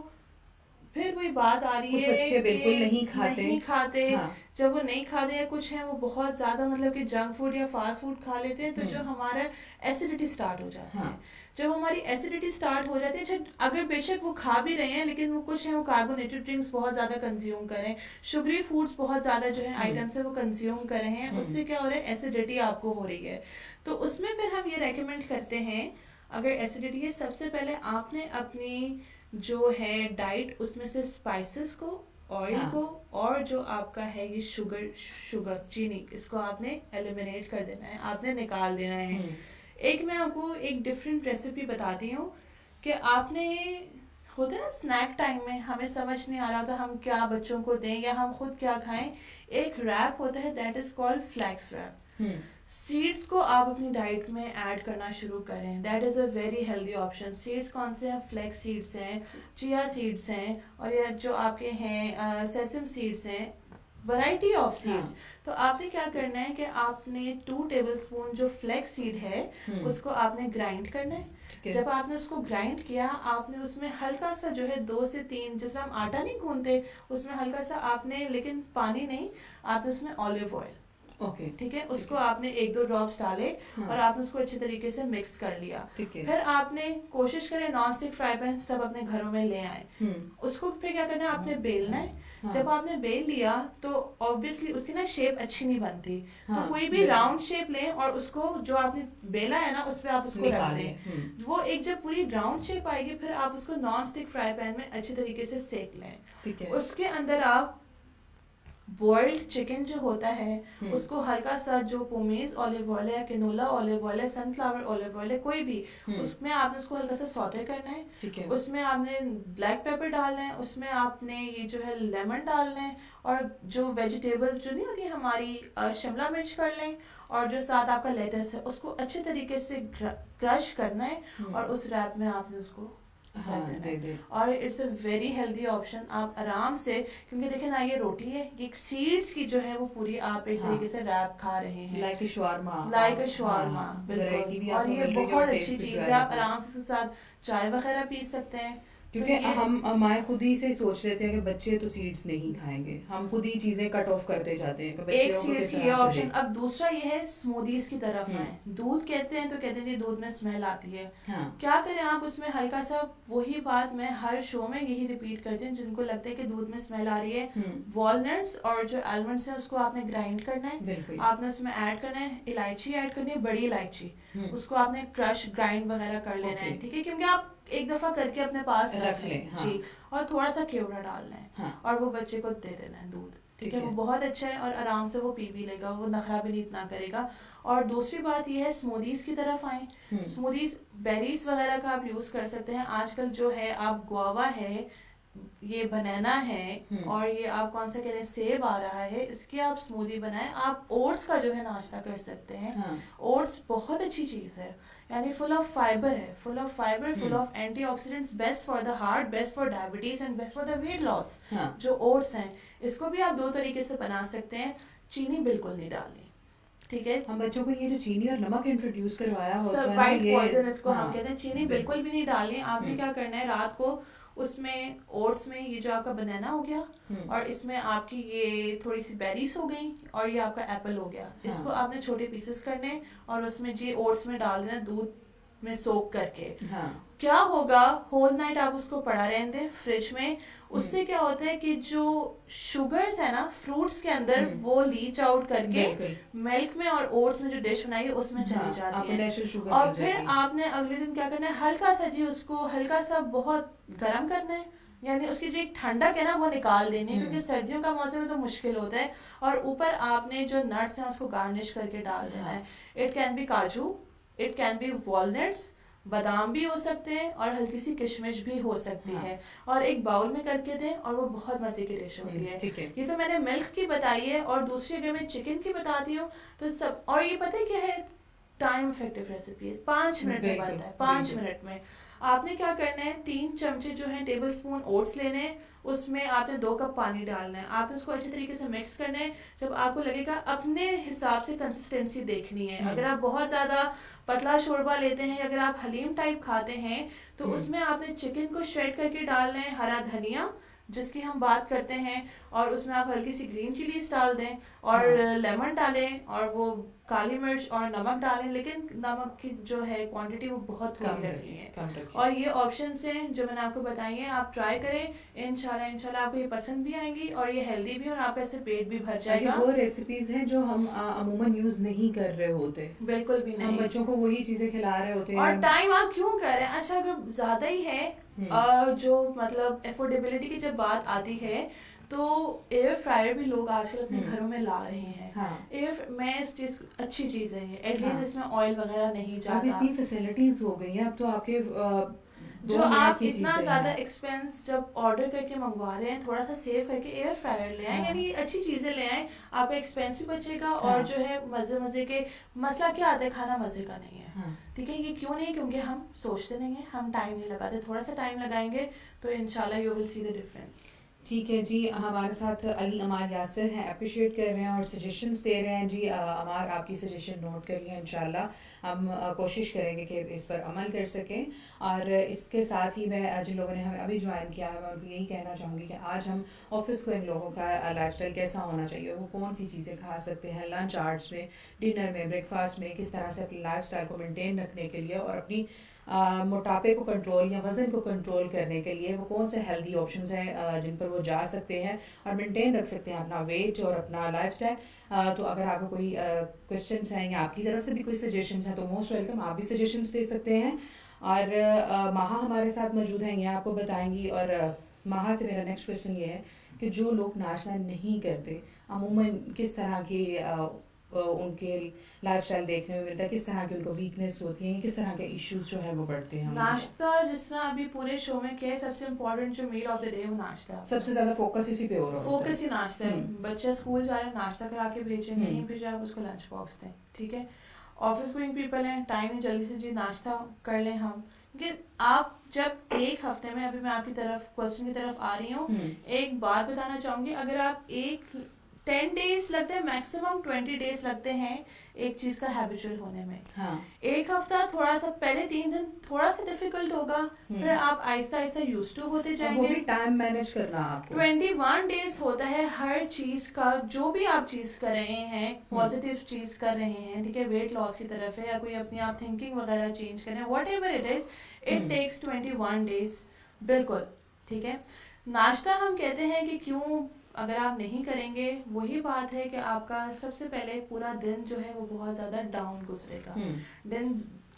फिर वही बात आ रही कुछ है बच्चे बिल्कुल नहीं खाते। हाँ। हाँ। जब वो नहीं खाते हैं, कुछ है वो बहुत ज्यादा मतलब कि जंक फूड या फास्ट फूड खा लेते हैं, तो जो हमारा एसिडिटी स्टार्ट हो जाती है। जब हमारी एसिडिटी स्टार्ट हो जाती है, अगर बेशक वो खा भी रहे हैं, लेकिन वो कुछ है वो कार्बोनेटेड ड्रिंक्स बहुत ज्यादा कंज्यूम कर रहे हैं, शुगरी फूड्स बहुत ज्यादा जो है आइटम्स है वो कंज्यूम कर रहे हैं, उससे क्या हो रहा है, एसिडिटी आपको हो रही है। तो उसमें फिर हम ये रेकमेंड करते हैं, अगर एसिडिटी है, सबसे पहले आपने अपनी जो है डाइट उसमें से स्पाइसेस को, ऑयल हाँ। को, और जो आपका है ये शुगर चीनी, इसको आपने एलिमिनेट कर देना है, आपने निकाल देना है। एक मैं आपको एक डिफरेंट रेसिपी बताती हूँ कि आपने, होते हैं ना स्नैक टाइम में हमें समझ नहीं आ रहा था हम क्या बच्चों को दें या हम खुद क्या खाएं, एक रैप होता है that is called flax wrap. Seeds को आप अपनी डाइट में ऐड करना शुरू करें, that is a very healthy option. Seeds कौन से हैं? फ्लैक्स सीड्स हैं, चिया सीड्स हैं, और ये जो आपके हैं सेसम सीड्स हैं, वैरायटी ऑफ सीड्स। तो आपने क्या करना है कि आपने 2 टेबलस्पून जो फ्लैक्स सीड है उसको आपने ग्राइंड करना है। जब आपने उसको ग्राइंड किया, आपने उसमें हल्का सा जो है 2 से 3, जैसे हम आटा नहीं गूंदते उसमें हल्का सा आपने, लेकिन पानी नहीं, आपने उसमें ऑलिव ऑयल, ओके ठीक है, उसको आपने 1-2 ड्रॉप्स डाले और आपने उसको अच्छे तरीके से मिक्स कर लिया। फिर आपने कोशिश करें नॉन स्टिक फ्राई पैन सब अपने घरों में ले आए। उसको फिर क्या करना है, आपने बेलना है। जब आपने बेल लिया तो ऑब्वियसली उसकी ना शेप अच्छी नहीं बनती, तो कोई भी राउंड शेप लें और उसको जो आपने बेला है ना उस पर आप उसको रख दें। वो एक जब पूरी राउंड शेप आएगी फिर आप उसको नॉन स्टिक फ्राई पैन में अच्छे तरीके से सेक लें। उसके अंदर आप बॉइल्ड चिकन जो होता है उसको हल्का सा, जो पोमेस ऑलिव ऑयल है, कैनोला ऑलिव ऑयल है, सनफ्लावर ऑलिव ऑयल है, कोई भी, उसमें आपने उसको हल्का सा सॉटे करना है। उसमें आपने ब्लैक पेपर डालना है, उसमें आपने ये जो है लेमन डालना है, और जो वेजिटेबल जो नहीं होती हमारी शिमला मिर्च कर लें, और जो साथ आपका लेटस है उसको अच्छे तरीके से क्रश करना है और उस रैप में आपने उसको दे। और it's a very healthy option. आप आराम से, क्योंकि देखें ना ये रोटी है, ये सीड्स की जो है वो पूरी आप एक तरीके से रैप खा रहे हैं, लाइक अ शवारमा, बिल्कुल। और ये बहुत अच्छी चीज है, आप आराम से इसके साथ चाय वगैरह पी सकते हैं। क्योंकि हम माए खुद ही से सोच लेते हैं कि बच्चे तो सीड्स नहीं खाएंगे, हम खुद ही चीजें कट ऑफ करते जाते हैं। एक सीड्स की ये ऑप्शन। अब दूसरा ये है स्मूदीज की तरफ आए। दूध कहते हैं तो कहते हैं जी दूध में स्मेल आती है। क्या करें आप उसमें हल्का सा, वही बात मैं हर शो में यही रिपीट करती हूँ, जिनको लगता है कि दूध में स्मेल आ रही है, वॉलनट्स और जो आलमंड्स हैं उसको आपने ग्राइंड करना है, आपने उसमें ऐड करना है, इलायची ऐड करनी है, बड़ी इलायची, उसको आपने क्रश ग्राइंड वगैरह कर लेना है, ठीक है, क्योंकि आप एक दफा करके अपने पास रख लें। जी, और थोड़ा सा केवड़ा डालना है और वो बच्चे को दे देना है दूध, ठीक है, वो बहुत अच्छा है और आराम से वो पी भी लेगा, वो नखरा भी नहीं इतना करेगा। और दूसरी बात ये है स्मूदीज की तरफ आए। स्मूदीज बेरीज वगैरह का आप यूज कर सकते हैं। आजकल जो है आप गुआवा है, ये बनाना है, और ये आप कौन सा कह रहे हैं, सेब आ रहा है, इसकी आप स्मूदी बनाएं। आप ओट्स का जो है नाश्ता कर सकते हैं। ओट्स बहुत अच्छी चीज है, यानी फुल ऑफ फाइबर है, full of antioxidants, best for the heart, best for diabetes and best for the weight loss. जो ओट्स हैं इसको भी आप 2 तरीके से बना सकते हैं। चीनी बिल्कुल नहीं डालनी, ठीक है। हम बच्चों को ये जो चीनी और नमक इंट्रोड्यूस करवाया होता है, वाइट पॉइजन इसको हम कहते हैं, चीनी बिल्कुल भी नहीं डालनी। आपने क्या करना है, रात को उसमें ओट्स में ये जो आपका बनाना हो गया, और इसमें आपकी ये थोड़ी सी बेरीज हो गई, और ये आपका एप्पल हो गया, इसको आपने छोटे पीसेस करने और उसमें जी ओट्स में डाल देना, दूध में सोक करके। क्या होगा, होल नाइट आप उसको पड़ा रहने दें फ्रिज में। उससे क्या होता है कि जो शुगर्स है ना फ्रूट्स के अंदर, वो लीच आउट करके मिल्क में और ओट्स में जो डिश बनाई है उसमें चली जाती है। और फिर आपने अगले दिन क्या करना है, हल्का सा जी उसको हल्का सा बहुत गर्म करना है, यानी उसकी जो एक ठंडक है ना वो निकाल देनी है, क्योंकि सर्दियों का मौसम में तो मुश्किल होता है। और ऊपर आपने जो नट्स हैं उसको गार्निश करके डाल देना है। इट कैन बी काजू, इट कैन बी वॉलनट्स, बादाम भी हो सकते हैं, और हल्की सी किशमिश भी हो सकती है, और एक बाउल में करके दें, और वो बहुत मजे की डिश होती है। ये तो मैंने मिल्क की बताई है, और दूसरी अगर मैं चिकन की बताती हूँ तो सब, और ये पता है क्या है, टाइम इफेक्टिव रेसिपी है, 5 मिनट में बनता है। 5 मिनट में आपने क्या करना है, 3 चमचे जो है टेबल स्पून ओट्स लेने हैं, उसमें आपने 2 कप पानी डालना है, आपने उसको अच्छे तरीके से मिक्स करना है। जब आपको लगेगा, अपने हिसाब से कंसिस्टेंसी देखनी है, अगर आप बहुत ज्यादा पतला शोरबा लेते हैं, अगर आप हलीम टाइप खाते हैं, तो उसमें आपने चिकन को श्रेड करके डालना है, हरा धनिया जिसकी हम बात करते हैं, और उसमें आप हल्की सी ग्रीन चिलीज डाल दें, और लेमन डालें, और वो काली मिर्च और नमक डालें, लेकिन नमक की जो है क्वांटिटी वो बहुत थोड़ी रखनी है। और ये ऑप्शंस हैं जो मैंने आपको बताई हैं, आप ट्राई करें, इंशाल्लाह आपको ये पसंद भी आएंगी, और ये हेल्दी भी, और आपका इससे पेट भी भर जाएगा। वो रेसिपीज हैं जो हम अमूमन यूज नहीं कर रहे होते, बिल्कुल भी नहीं, हम बच्चों को वही चीजें खिला रहे होते हैं। और टाइम आप क्यों कर रहे हैं, अच्छा अगर ज्यादा ही है, जो मतलब एफोर्डेबिलिटी की जब बात आती है, तो एयर फ्रायर भी लोग आजकल अपने घरों में ला रहे हैं। एयर मैं इस चीज अच्छी चीज है, एटलीस्ट इसमें ऑयल वगैरह नहीं जाता। अब इतनी फैसिलिटीज हो गई हैं, अब तो आपके जो 2 मिनट आप की इतना चीज़ें ज़्यादा हैं। एक्सपेंस जब ऑर्डर करके मंगवा रहे हैं, थोड़ा सा सेव करके एयर फ्रायर ले आए, हाँ। यानी अच्छी चीज़ें ले आए, आपका एक्सपेंस भी बचेगा और हाँ। जो है मज़े मज़े के। मसला क्या आता है, खाना मज़े का नहीं है, हाँ। ठीक है। ये क्यों नहीं? क्योंकि हम सोचते नहीं हैं, हम टाइम नहीं लगाते। थोड़ा सा टाइम लगाएंगे तो इंशाल्लाह you will see the difference. ठीक है जी, हमारे साथ अली अमार यासिर हैं, अप्रिशिएट कर रहे हैं और सजेशंस दे रहे हैं जी। अमार, आपकी सजेशन नोट करिए, इंशाल्लाह हम कोशिश करेंगे कि इस पर अमल कर सकें। और इसके साथ ही मैं जिन लोगों ने हमें अभी ज्वाइन किया है, मैं उनको यही कहना चाहूँगी कि आज हम ऑफिस को इन लोगों का लाइफस्टाइल कैसा होना चाहिए, वो कौन सी चीज़ें खा सकते हैं लंच आवर्स में, डिनर में, ब्रेकफास्ट में, किस तरह से अपनी लाइफस्टाइल को मेंटेन रखने के लिए और अपनी मोटापे को कंट्रोल या वज़न को कंट्रोल करने के लिए वो कौन से हेल्दी ऑप्शंस हैं जिन पर वो जा सकते हैं और मेंटेन रख सकते हैं अपना वेट और अपना लाइफस्टाइल। तो अगर आपको कोई क्वेश्चंस हैं या आपकी तरफ से भी कोई सजेशंस हैं तो मोस्ट वेलकम, आप भी सजेशंस दे सकते हैं। और माहा हमारे साथ मौजूद हैं, ये आपको बताएंगी। और माहा से मेरा नेक्स्ट क्वेश्चन ये है कि जो लोग नाश्ता नहीं करते, अमूमन किस तरह के उनके लाइफस्टाइल देखने में मिलता है, किस तरह की उनको वीकनेस होती है, किस तरह के इश्यूज जो है वो बढ़ते हैं। नाश्ता, जिस तरह अभी पूरे शो में क्या है, सबसे इम्पोर्टेंट जो मील ऑफ द डे वो नाश्ता है। सबसे ज्यादा फोकस इसी पे हो रहा है, फोकस ही नाश्ता है। हम्म। बच्चा स्कूल जा रहे हैं, नाश्ता करा के भेजें, नहीं भेजा आप उसको लंच बॉक्स दें, ठीक है। ऑफिस गोइंग पीपल हैं, टाइम है जल्दी से जी नाश्ता कर लें हम। क्योंकि आप जब एक हफ्ते में, अभी मैं आपकी तरफ क्वेश्चन की तरफ आ रही हूँ, एक बात बताना चाहूंगी। अगर आप 10 डेज लगते हैं, मैक्सिमम 20 डेज लगते हैं एक चीज का हैबिचुअल होने में। हाँ। एक हफ्ता थोड़ा सा, पहले 3 दिन थोड़ा सा डिफिकल्ट होगा, फिर आप आहिस्ता आहिस्ता यूज्ड टू होते जाएंगे। वो भी टाइम मैनेज करना आपको। 21 डेज होता है हर चीज का, जो भी आप चीज कर रहे हैं, पॉजिटिव चीज कर रहे हैं, ठीक है, वेट लॉस की तरफ है या कोई अपनी आप थिंकिंग वगैरह चेंज कर रहे हैं, whatever it is, it takes 21 days. बिल्कुल ठीक है। नाश्ता हम कहते हैं कि क्यों अगर आप नहीं करेंगे, वही बात है कि आपका सबसे पहले पूरा दिन जो है वो बहुत ज़्यादा डाउन गुजरेगा।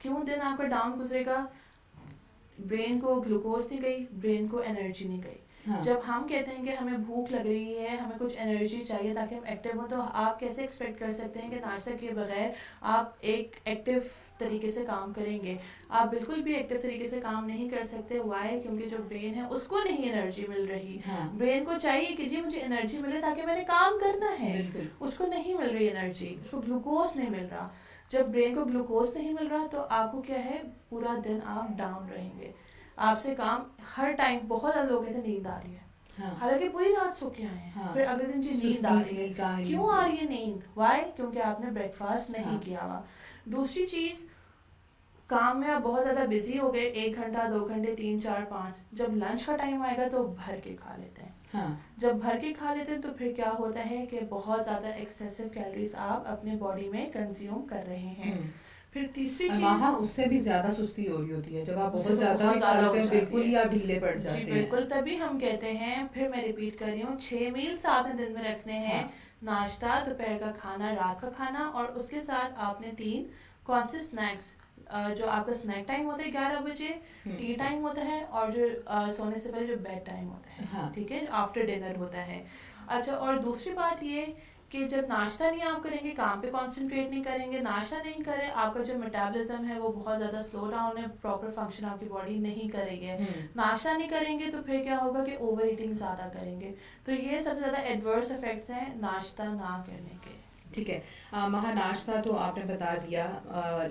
क्यों दिन आपका डाउन गुजरेगा? ब्रेन को ग्लूकोज नहीं गई, ब्रेन को एनर्जी नहीं गई। हाँ। जब हम कहते हैं कि हमें भूख लग रही है, हमें कुछ एनर्जी चाहिए ताकि हम एक्टिव हों, तो आप कैसे एक्सपेक्ट कर सकते हैं कि नाश्ता किए बगैर आप एक एक्टिव तरीके से काम करेंगे? आप बिल्कुल भी एक्टिव तरीके से काम नहीं कर सकते। वाई? क्योंकि जो ब्रेन है उसको नहीं एनर्जी मिल रही। हाँ। ब्रेन को चाहिए कि जी मुझे एनर्जी मिले ताकि मैंने काम करना है, उसको नहीं मिल रही एनर्जी, उसको ग्लूकोज नहीं मिल रहा। जब ब्रेन को ग्लूकोज नहीं मिल रहा तो आपको क्या है, पूरा दिन आप डाउन रहेंगे, आपसे काम हर टाइम। बहुत सारे लोग कहते हैं नींद आ रही है, हाँ। हालांकि पूरी रात सो के आए हैं, हाँ। फिर अगले दिन जी नींद आ रही है। क्यों आ रही है नींद? वाई? क्योंकि आपने ब्रेकफास्ट नहीं, हाँ, किया हुआ। दूसरी चीज, काम में आप बहुत ज्यादा बिजी हो गए, 1 घंटा 2 घंटे 3 4 5, जब लंच का टाइम आएगा तो भर के खा लेते हैं। हाँ। जब भर के खा लेते हैं तो फिर क्या होता है कि बहुत ज्यादा एक्सेसिव कैलोरीज आप अपने बॉडी में कंज्यूम कर रहे हैं। फिर तीसरी चीज, उससे भी ज्यादा सुस्ती हो रही होती है जब आप बहुत ज्यादा बिल्कुल ही आप ढीले पड़ जाते हैं। जी बिल्कुल, तभी हम कहते हैं, फिर मैं रिपीट कर रही हूँ, 6 मील्स आपने दिन में रखने हैं। हाँ। नाश्ता, दोपहर का खाना, रात का खाना, और उसके साथ आपने 3 कौन से स्नैक्स, जो आपका स्नैक टाइम होता है 11 बजे, टी टाइम होता है, और जो सोने से पहले जो बेड टाइम होता है, हाँ, ठीक है, आफ्टर डिनर होता है। अच्छा, और दूसरी बात ये कि जब नाश्ता नहीं आप करेंगे, काम पे कंसंट्रेट नहीं करेंगे, नाश्ता नहीं करें, आपका जो मेटाबॉलिज्म है वो बहुत ज़्यादा स्लो डाउन है, प्रॉपर फंक्शन आपकी बॉडी नहीं करेगी। नाश्ता नहीं करेंगे तो फिर क्या होगा कि ओवर ईटिंग ज़्यादा करेंगे। तो ये सबसे ज़्यादा एडवर्स इफेक्ट्स हैं नाश्ता ना करने के। ठीक है, महा नाश्ता तो आपने बता दिया।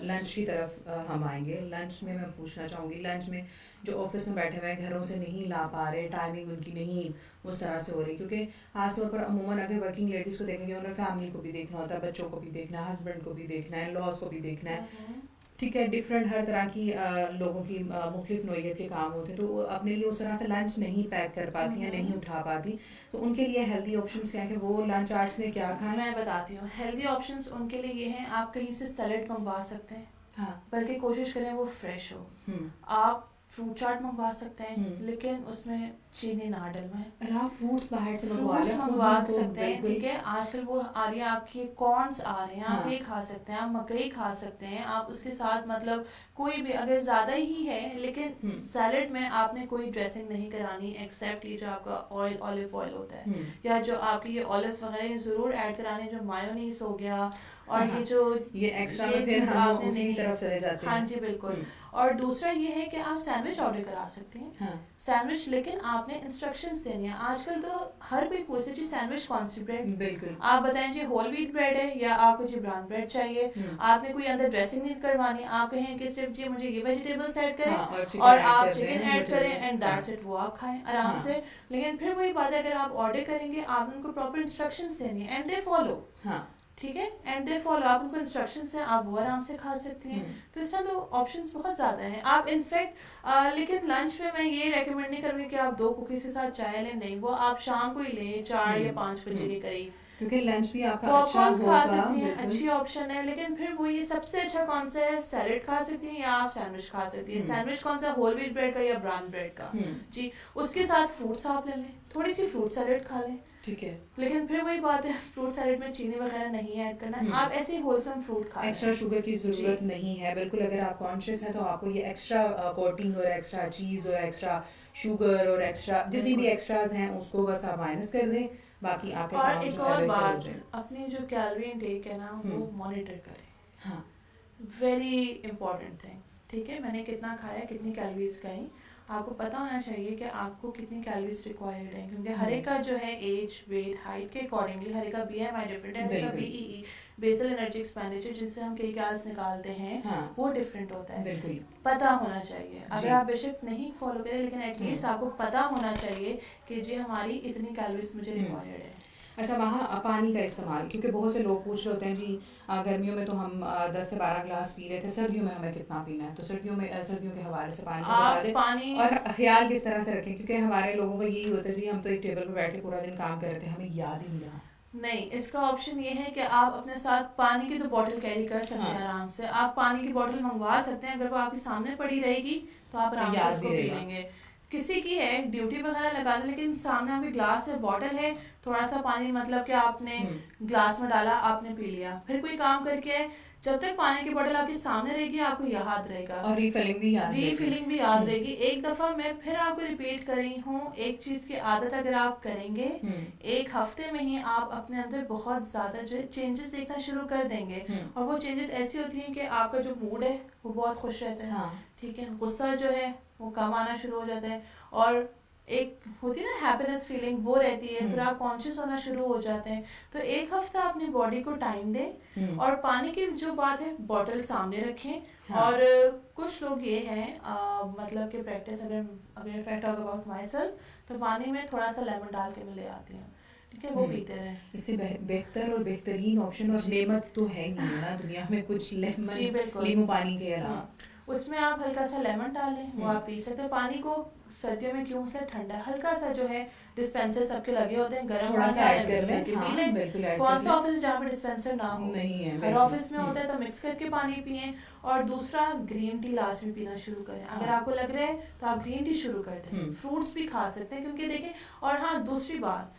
लंच की तरफ हम आएंगे। लंच में मैं पूछना चाहूँगी, लंच में जो ऑफिस में बैठे हुए हैं, घरों से नहीं ला पा रहे, टाइमिंग उनकी नहीं उस तरह से हो रही, क्योंकि खासतौर पर अमूमन अगर वर्किंग लेडीज़ को देखेंगे, उन्हें फैमिली को भी देखना होता है, बच्चों को भी देखना है, हस्बैंड को भी देखना है, लॉस को भी देखना है, ठीक है, डिफरेंट हर तरह की लोगों की मुख्तलिफ नौइयत के काम होते हैं, तो अपने लिए उस तरह से लंच नहीं पैक कर पाती हैं, नहीं उठा पाती। तो उनके लिए हेल्दी ऑप्शंस क्या है कि वो लंच आवर्स में क्या खाएं? मैं बताती हूँ। हेल्दी ऑप्शंस उनके लिए ये हैं, आप कहीं से सैलेड मंगवा सकते हैं, हाँ, बल्कि कोशिश करें वो फ्रेश हो। आप फ्रूट चाट मंगवा सकते हैं, लेकिन उसमें चीनी ना डलवाएं। आप फ्रूट्स बाहर से मंगवा सकते हैं, ठीक है। आजकल वो आ रही है आपकी, कॉर्न्स आ रहे हैं, आप ये खा सकते हैं, आप मकई खा सकते हैं, आप उसके साथ मतलब कोई भी अगर ज्यादा ही है, लेकिन सैलेड में आपने कोई ड्रेसिंग नहीं करानी एक्सेप्ट ये जो आपका ऑयल, ऑलिव ऑयल होता है, या जो आपकी ये ऑलिव्स वगैरह जरूर ऐड कराने, जो मायोनीज हो गया, और ये जो ये एक्स्ट्रा में फिर हम उसी तरफ चले जाते हैं। हाँ जी बिल्कुल। और दूसरा ये है कि आप सैंडविच ऑर्डर करा सकते हैं। हाँ सैंडविच, लेकिन आपने इंस्ट्रक्शंस देनी है। आजकल तो हर कोई पूछते जी सैंडविच कौन सी ब्रेड, बिल्कुल। आप बताएं जी होल व्हीट ब्रेड है या आपको जी ब्राउन ब्रेड चाहिए। आपने कोई अंदर ड्रेसिंग नहीं करवानी, आप कहें कि सिर्फ जी मुझे ये वेजिटेबल्स ऐड करें और आप चिकन ऐड करें एंड दैट्स इट, वो आप खाएं आराम से। लेकिन फिर वही बात है, अगर आप ऑर्डर करेंगे आप उनको प्रॉपर इंस्ट्रक्शंस देनी है एंड दे फॉलो। ठीक है, एंड दे फॉलो, आप उनको इंस्ट्रक्शंस हैं, आप वो आराम से खा सकती हैं। तो इस तरह तो ऑप्शंस बहुत ज़्यादा हैं। आप इनफैक्ट लेकिन लंच में मैं ये रेकमेंड नहीं करूँगी कि आप 2 कुकीज़ के साथ चाय लें, नहीं, वो आप शाम को ही लें 4 या 5 बजे के करीब, क्योंकि लंच भी आपका अच्छा पॉपकॉर्न्स होगा। खा सकती हैं, अच्छी ऑप्शन है। लेकिन फिर वो ये सबसे अच्छा कौन सा है, सैलेड खा सकती हैं या आप सैंडविच खा सकती हैं। सैंडविच कौन सा, होल व्हीट ब्रेड का या ब्राउन ब्रेड का जी। उसके साथ फ्रूट्स आप ले लें, थोड़ी सी फ्रूट सैलेड खा लें, ठीक है। लेकिन फिर वही बात है, फ्रूट सैलेड में चीनी वगैरह नहीं ऐड करना है, आप ऐसे ही होलसम फ्रूट खा लें, एक्स्ट्रा शुगर की जरूरत नहीं है बिल्कुल। अगर आप कॉन्शियस हैं तो आपको ये एक्स्ट्रा कोटिंग और एक्स्ट्रा चीज़ और एक्स्ट्रा शुगर और एक्स्ट्रा जितनी भी एक्स्ट्राज हैं उसको बस आप माइनस कर दें, बाकी आपके और काम एक जो और है बेहतर हो बात, जाए। अपनी जो कैलोरी इनटेक है ना वो मॉनिटर करें। हाँ वेरी इंपॉर्टेंट थिंग, ठीक है। मैंने कितना खाया, कितनी कैलोरीज खाई, आपको पता होना चाहिए कि आपको कितनी कैलोरीज रिक्वायर्ड है, क्योंकि हर एक का जो है एज, वेट, हाइट के अकॉर्डिंगली हर एक का BMI डिफरेंट है, हर एक का BEE, बेसल एनर्जी एक्सपेंडिचर, जिससे हम कई कैलोरीज निकालते हैं, वो डिफरेंट होता है। बिल्कुल पता होना चाहिए। अगर आप बेशक नहीं फॉलो करें, लेकिन एटलीस्ट आपको पता होना चाहिए कि जी हमारी इतनी कैलोरीज मुझे रिक्वायर्ड है। अच्छा, वहाँ पानी का इस्तेमाल, क्योंकि बहुत से लोग पूछ रहे होते हैं जी गर्मियों में तो हम 10 से 12 ग्लास पी रहे थे, सर्दियों में हमें कितना पीना है? तो सर्दियों के हवाले से पानी का बता दें पानी और ख्याल किस तरह से रखें, क्योंकि हमारे लोगों का यही होता है जी हम तो एक टेबल पर बैठ के पूरा दिन काम कर रहे थे, हमें याद ही नहीं रहा। नहीं, इसका ऑप्शन ये है कि आप अपने साथ पानी की तो बोतल कैरी कर सकते हैं आराम से। आप पानी की बोतल मंगवा सकते हैं, अगर वो आपके सामने पड़ी रहेगी तो आप आराम से उसको पी लेंगे। किसी की है ड्यूटी वगैरह लगा दें, लेकिन सामने आपके ग्लास है, बॉटल है, थोड़ा सा पानी मतलब कि आपने ग्लास में डाला, आपने पी लिया, फिर कोई काम करके जब तक पानी की बोतल आपके सामने रहेगी आपको याद रहेगा और रीफिलिंग भी याद रहेगी। एक दफा मैं फिर आपको रिपीट कर रही हूँ, एक चीज की आदत अगर आप करेंगे 1 हफ्ते में ही आप अपने अंदर बहुत ज्यादा जो है चेंजेस देखना शुरू कर देंगे। और वो चेंजेस ऐसी होती हैं कि आपका जो मूड है वो बहुत खुश रहता है, ठीक है, गुस्सा जो है वो कम आना शुरू हो जाता है, और एक होती है ना हैप्पीनेस फीलिंग, वो रहती है, फिर आप कॉन्शियस होना शुरू हो जाते हैं। तो 1 हफ्ता अपनी बॉडी को टाइम दें, और पानी की जो बात है बॉटल सामने रखें। और कुछ लोग ये हैं मतलब कि प्रैक्टिस, अगर if I talk about my self, तो पानी में थोड़ा सा लेमन डाल के मैं ले आती हूँ, ठीक है, वो पीते रहें। इससे बेहतर और बेहतरीन ऑप्शन और नेमत तो है नहीं ना दुनिया में कुछ नींबू पानी के अलावा। उसमें आप हल्का सा लेमन डालें, वो आप पी सकते हैं। पानी को सर्दियों में क्यों से ठंडा, हल्का सा जो है डिस्पेंसर सबके लगे होते हैं, गर्म थोड़ा सा ऐड कर लें, पी लें। कौन सा ऑफिस जहाँ पे डिस्पेंसर ना हो, नहीं है, हर ऑफिस में होता है, तो मिक्स करके पानी पिए। और दूसरा, ग्रीन टी लास्ट में पीना शुरू करें। अगर आपको लग रहा है तो आप ग्रीन टी शुरू कर दें, फ्रूट्स भी खा सकते हैं, क्योंकि देखें। और हाँ, दूसरी बात,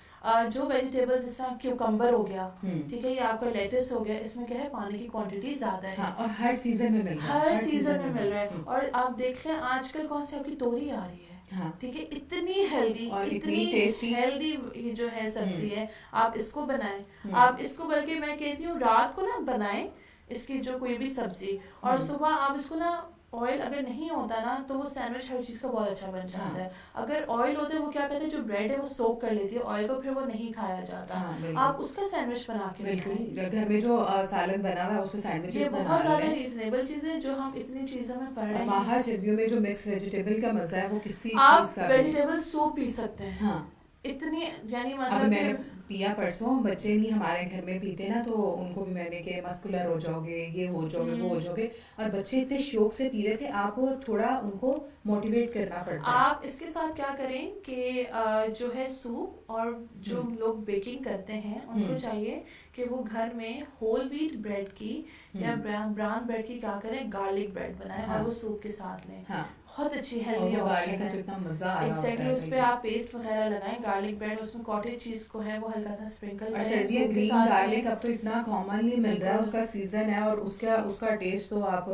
जो वेजिटेबल जैसा क्यूकम्बर हो गया, ठीक है, ये आपका लेटस हो गया, इसमें क्या है पानी की क्वांटिटी ज्यादा है, और हर सीजन में मिल रहा है, और आप देख लें आजकल कौन सी आपकी तोरी आ रही है, ठीक है, इतनी हेल्दी, इतनी हेल्दी ये जो है सब्जी है, आप इसको बनाएं। आप इसको, बल्कि मैं कहती हूँ रात को ना बनाएं इसकी जो कोई भी सब्जी, और सुबह आप इसको ना, ऑयल अगर नहीं होता ना तो वो सैंडविच हर चीज का बहुत अच्छा बन जाता है। अगर ऑयल होता है वो क्या कहते हैं, जो ब्रेड है वो सोक कर लेती है ऑयल को, फिर वो नहीं खाया जाता। आप उसका सैंडविच बना के बिल्कुल, घर में जो सालन बना हुआ है उसको सैंडविच, ये बहुत ज्यादा रीजनेबल चीज है जो हम इतनी चीजों में पढ़ रहे हैं। बाहर सर्दियों में जो मिक्स वेजिटेबल का मजा है वो किसी चीज का, आप वेजिटेबल सूप पी सकते हैं, इतनी, यानी मतलब मैंने पिया परसों, बच्चे भी हमारे घर में पीते ना, तो उनको भी मैंने कि मस्कुलर हो जाओगे, ये हो जाओगे, वो हो जाओगे, और बच्चे इतने शौक से पी रहे थे। आपको थोड़ा उनको मोटिवेट करना पड़ता है। आप इसके साथ क्या करें कि जो है सूप, और जो लोग बेकिंग करते हैं उनको चाहिए कि वो घर में होल व्हीट ब्रेड की या ब्राउन ब्रेड की क्या करें, गार्लिक ब्रेड बनाएं और वो सूप के साथ लें। बहुत अच्छी हेल्दी ऑप्शन है, इतना मजा आ रहा है। एग्जैक्टली, उस पे आप पेस्ट वगैरह लगाएं गार्लिक ब्रेड, उसमें कॉटेज चीज को है वो हल्का सा स्प्रिंकल करें। सर्दियाँ ग्रीन गार्लिक अब तो इतना कॉमनली मिल रहा है, उसका सीजन है, और उसका टेस्ट तो आप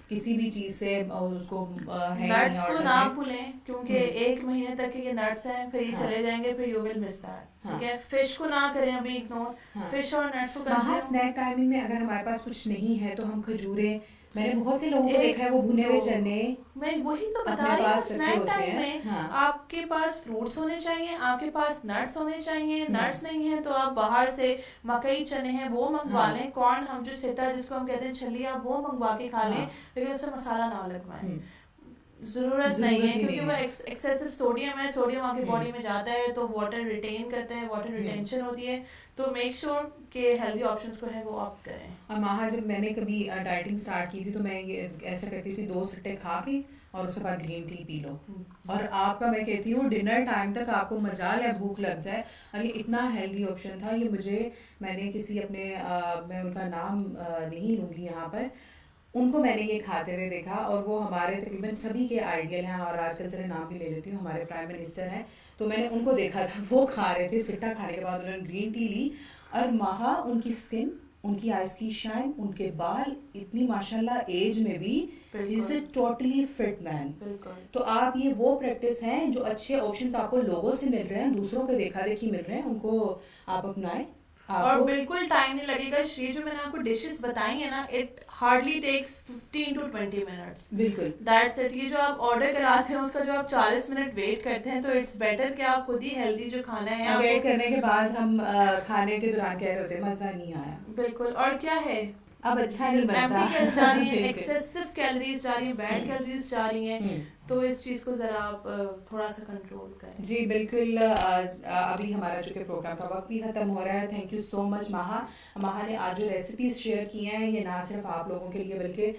किसी भी चीज से उसको नट्स को ना भूलें, क्योंकि 1 महीने तक ये नट्स हैं, फिर ये चले जाएंगे, फिर यू विल मिस दैट, ठीक है। फिश को ना करें अभी इग्नोर, फिश और नट्स को करें। स्नैक टाइमिंग में अगर हमारे पास कुछ नहीं है तो हम खजूरें मैंने बहुत से लोगों को देखा है वो भुने हुए चने मैं वही तो बता अपने रही हूँ, पास रखे स्नैक होते टाइम हैं। में हाँ। आपके पास फ्रूट्स होने चाहिए, आपके पास नट्स होने चाहिए। हम्म। नट्स नहीं है तो आप बाहर से मकई चने हैं वो मंगवा हाँ। लें, कॉर्न हम जो सिटा जिसको हम कहते हैं छली, आप वो मंगवा के खा लें, हाँ। लेकिन उसमें मसाला ना लगवाएं। हम्म। ज़रूरत नहीं जरूरत है ही क्योंकि नहीं वो है। एक्सेसिव सोडियम है, सोडियम आपकी हम्म। बॉडी में जाता है तो वाटर रिटेन करते हैं, वाटर रिटेंशन होती है। तो मेक श्योर कि हेल्दी ऑप्शंस को है वो आप करें। और वहाँ जब मैंने कभी डाइटिंग स्टार्ट की थी तो मैं ये ऐसा करती थी 2 सिट्टे खा के और उसके बाद ग्रीन टी पी लो और आपका मैं कहती हूँ डिनर टाइम तक आपको मजाल है भूख लग जाए। और ये इतना हेल्दी ऑप्शन था ये मुझे मैंने किसी अपने मैं उनका नाम नहीं लूँगी यहाँ पर उनको मैंने ये खाते हुए देखा और वो हमारे तकरीबन सभी के आइडियल हैं और आजकल चले नाम भी ले लेती हूँ हमारे प्राइम मिनिस्टर हैं। तो मैंने उनको देखा था वो खा रहे थे सिट्टा खाने के बाद उन्होंने ग्रीन टी ली और महा उनकी स्किन उनकी आइज की शाइन उनके बाल इतनी माशाल्लाह एज में भी is a totally fit man. बिल्कुल। तो आप ये वो प्रैक्टिस हैं जो अच्छे ऑप्शंस आपको लोगों से मिल रहे हैं दूसरों के देखा देखी मिल रहे हैं उनको आप अपनाएं। और आपको बिल्कुल टाइम नहीं लगेगा। ये जो मैंने आपको डिशेस बताई है ना, it hardly takes 15 to 20 minutes. बिल्कुल दैट्स इट। ये जो आप ऑर्डर कराते हैं उसका जो आप 40 मिनट वेट करते हैं, तो इट्स बेटर कि आप खुद ही हेल्दी जो खाना है वेट आपको। करने के बाद हम खाने के दौरान कह रहे होते हैं मजा नहीं आया बिल्कुल। और क्या है, अब अच्छा नहीं बनता। एम्प्टी कैलोरीज जा रही हैं, बिल्कुल। एक्सेसिव कैलोरीज जा रही हैं, बैड हम्म। कैलोरीज जा रही हैं। हम्म। तो इस चीज को जरा आप थोड़ा सा कंट्रोल करें। जी बिल्कुल। अभी हमारा चूंकि प्रोग्राम का वक्त भी खत्म हो रहा है। थैंक यू सो मच महा ने आज जो रेसिपीज शेयर की हैं ये ना सिर्फ आप लोगों के लिए बल्कि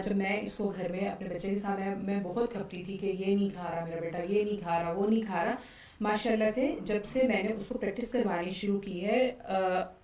जब मैं इसको घर में अपने बच्चे के साथ मैं बहुत खपती थी कि ये नहीं खा रहा मेरा बेटा ये नहीं खा रहा वो नहीं खा रहा। माशाल्लाह से जब से मैंने उसको प्रैक्टिस करवानी शुरू की है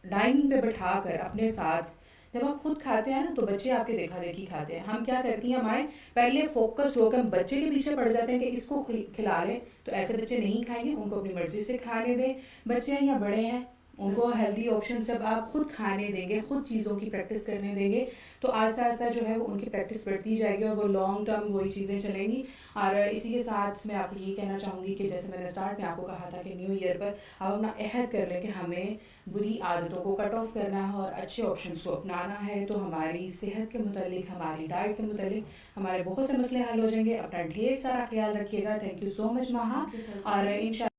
डाइनिंग पे बैठा कर अपने साथ जब आप खुद खाते हैं ना तो बच्चे आपके देखा देखी खाते हैं। हम क्या करती हैं माएँ पहले फोकस होकर हम बच्चे के पीछे पड़ जाते हैं कि इसको खिला लें तो ऐसे बच्चे नहीं खाएंगे उनको अपनी मर्जी से खाने दें। बच्चे हैं या बड़े हैं उनको हेल्दी ऑप्शन जब आप खुद खाने देंगे खुद चीज़ों की प्रैक्टिस करने देंगे तो आहिस्ता आहिस्ता जो है वो उनकी प्रैक्टिस बढ़ती जाएगी और वो लॉन्ग टर्म वही चीज़ें चलेंगी। और इसी के साथ मैं आपको ये कहना चाहूँगी कि जैसे मैंने स्टार्ट में आपको कहा था कि न्यू ईयर पर आप अपना अहद कर लें कि हमें बुरी आदतों को कट ऑफ करना है और अच्छे ऑप्शंस को अपनाना है। तो हमारी सेहत के मुतालिक हमारी डाइट के मुतालिक हमारे बहुत से मसले हल हो जाएंगे। अपना ढेर सारा ख्याल रखिएगा। थैंक यू सो मच महा और इंशाल्लाह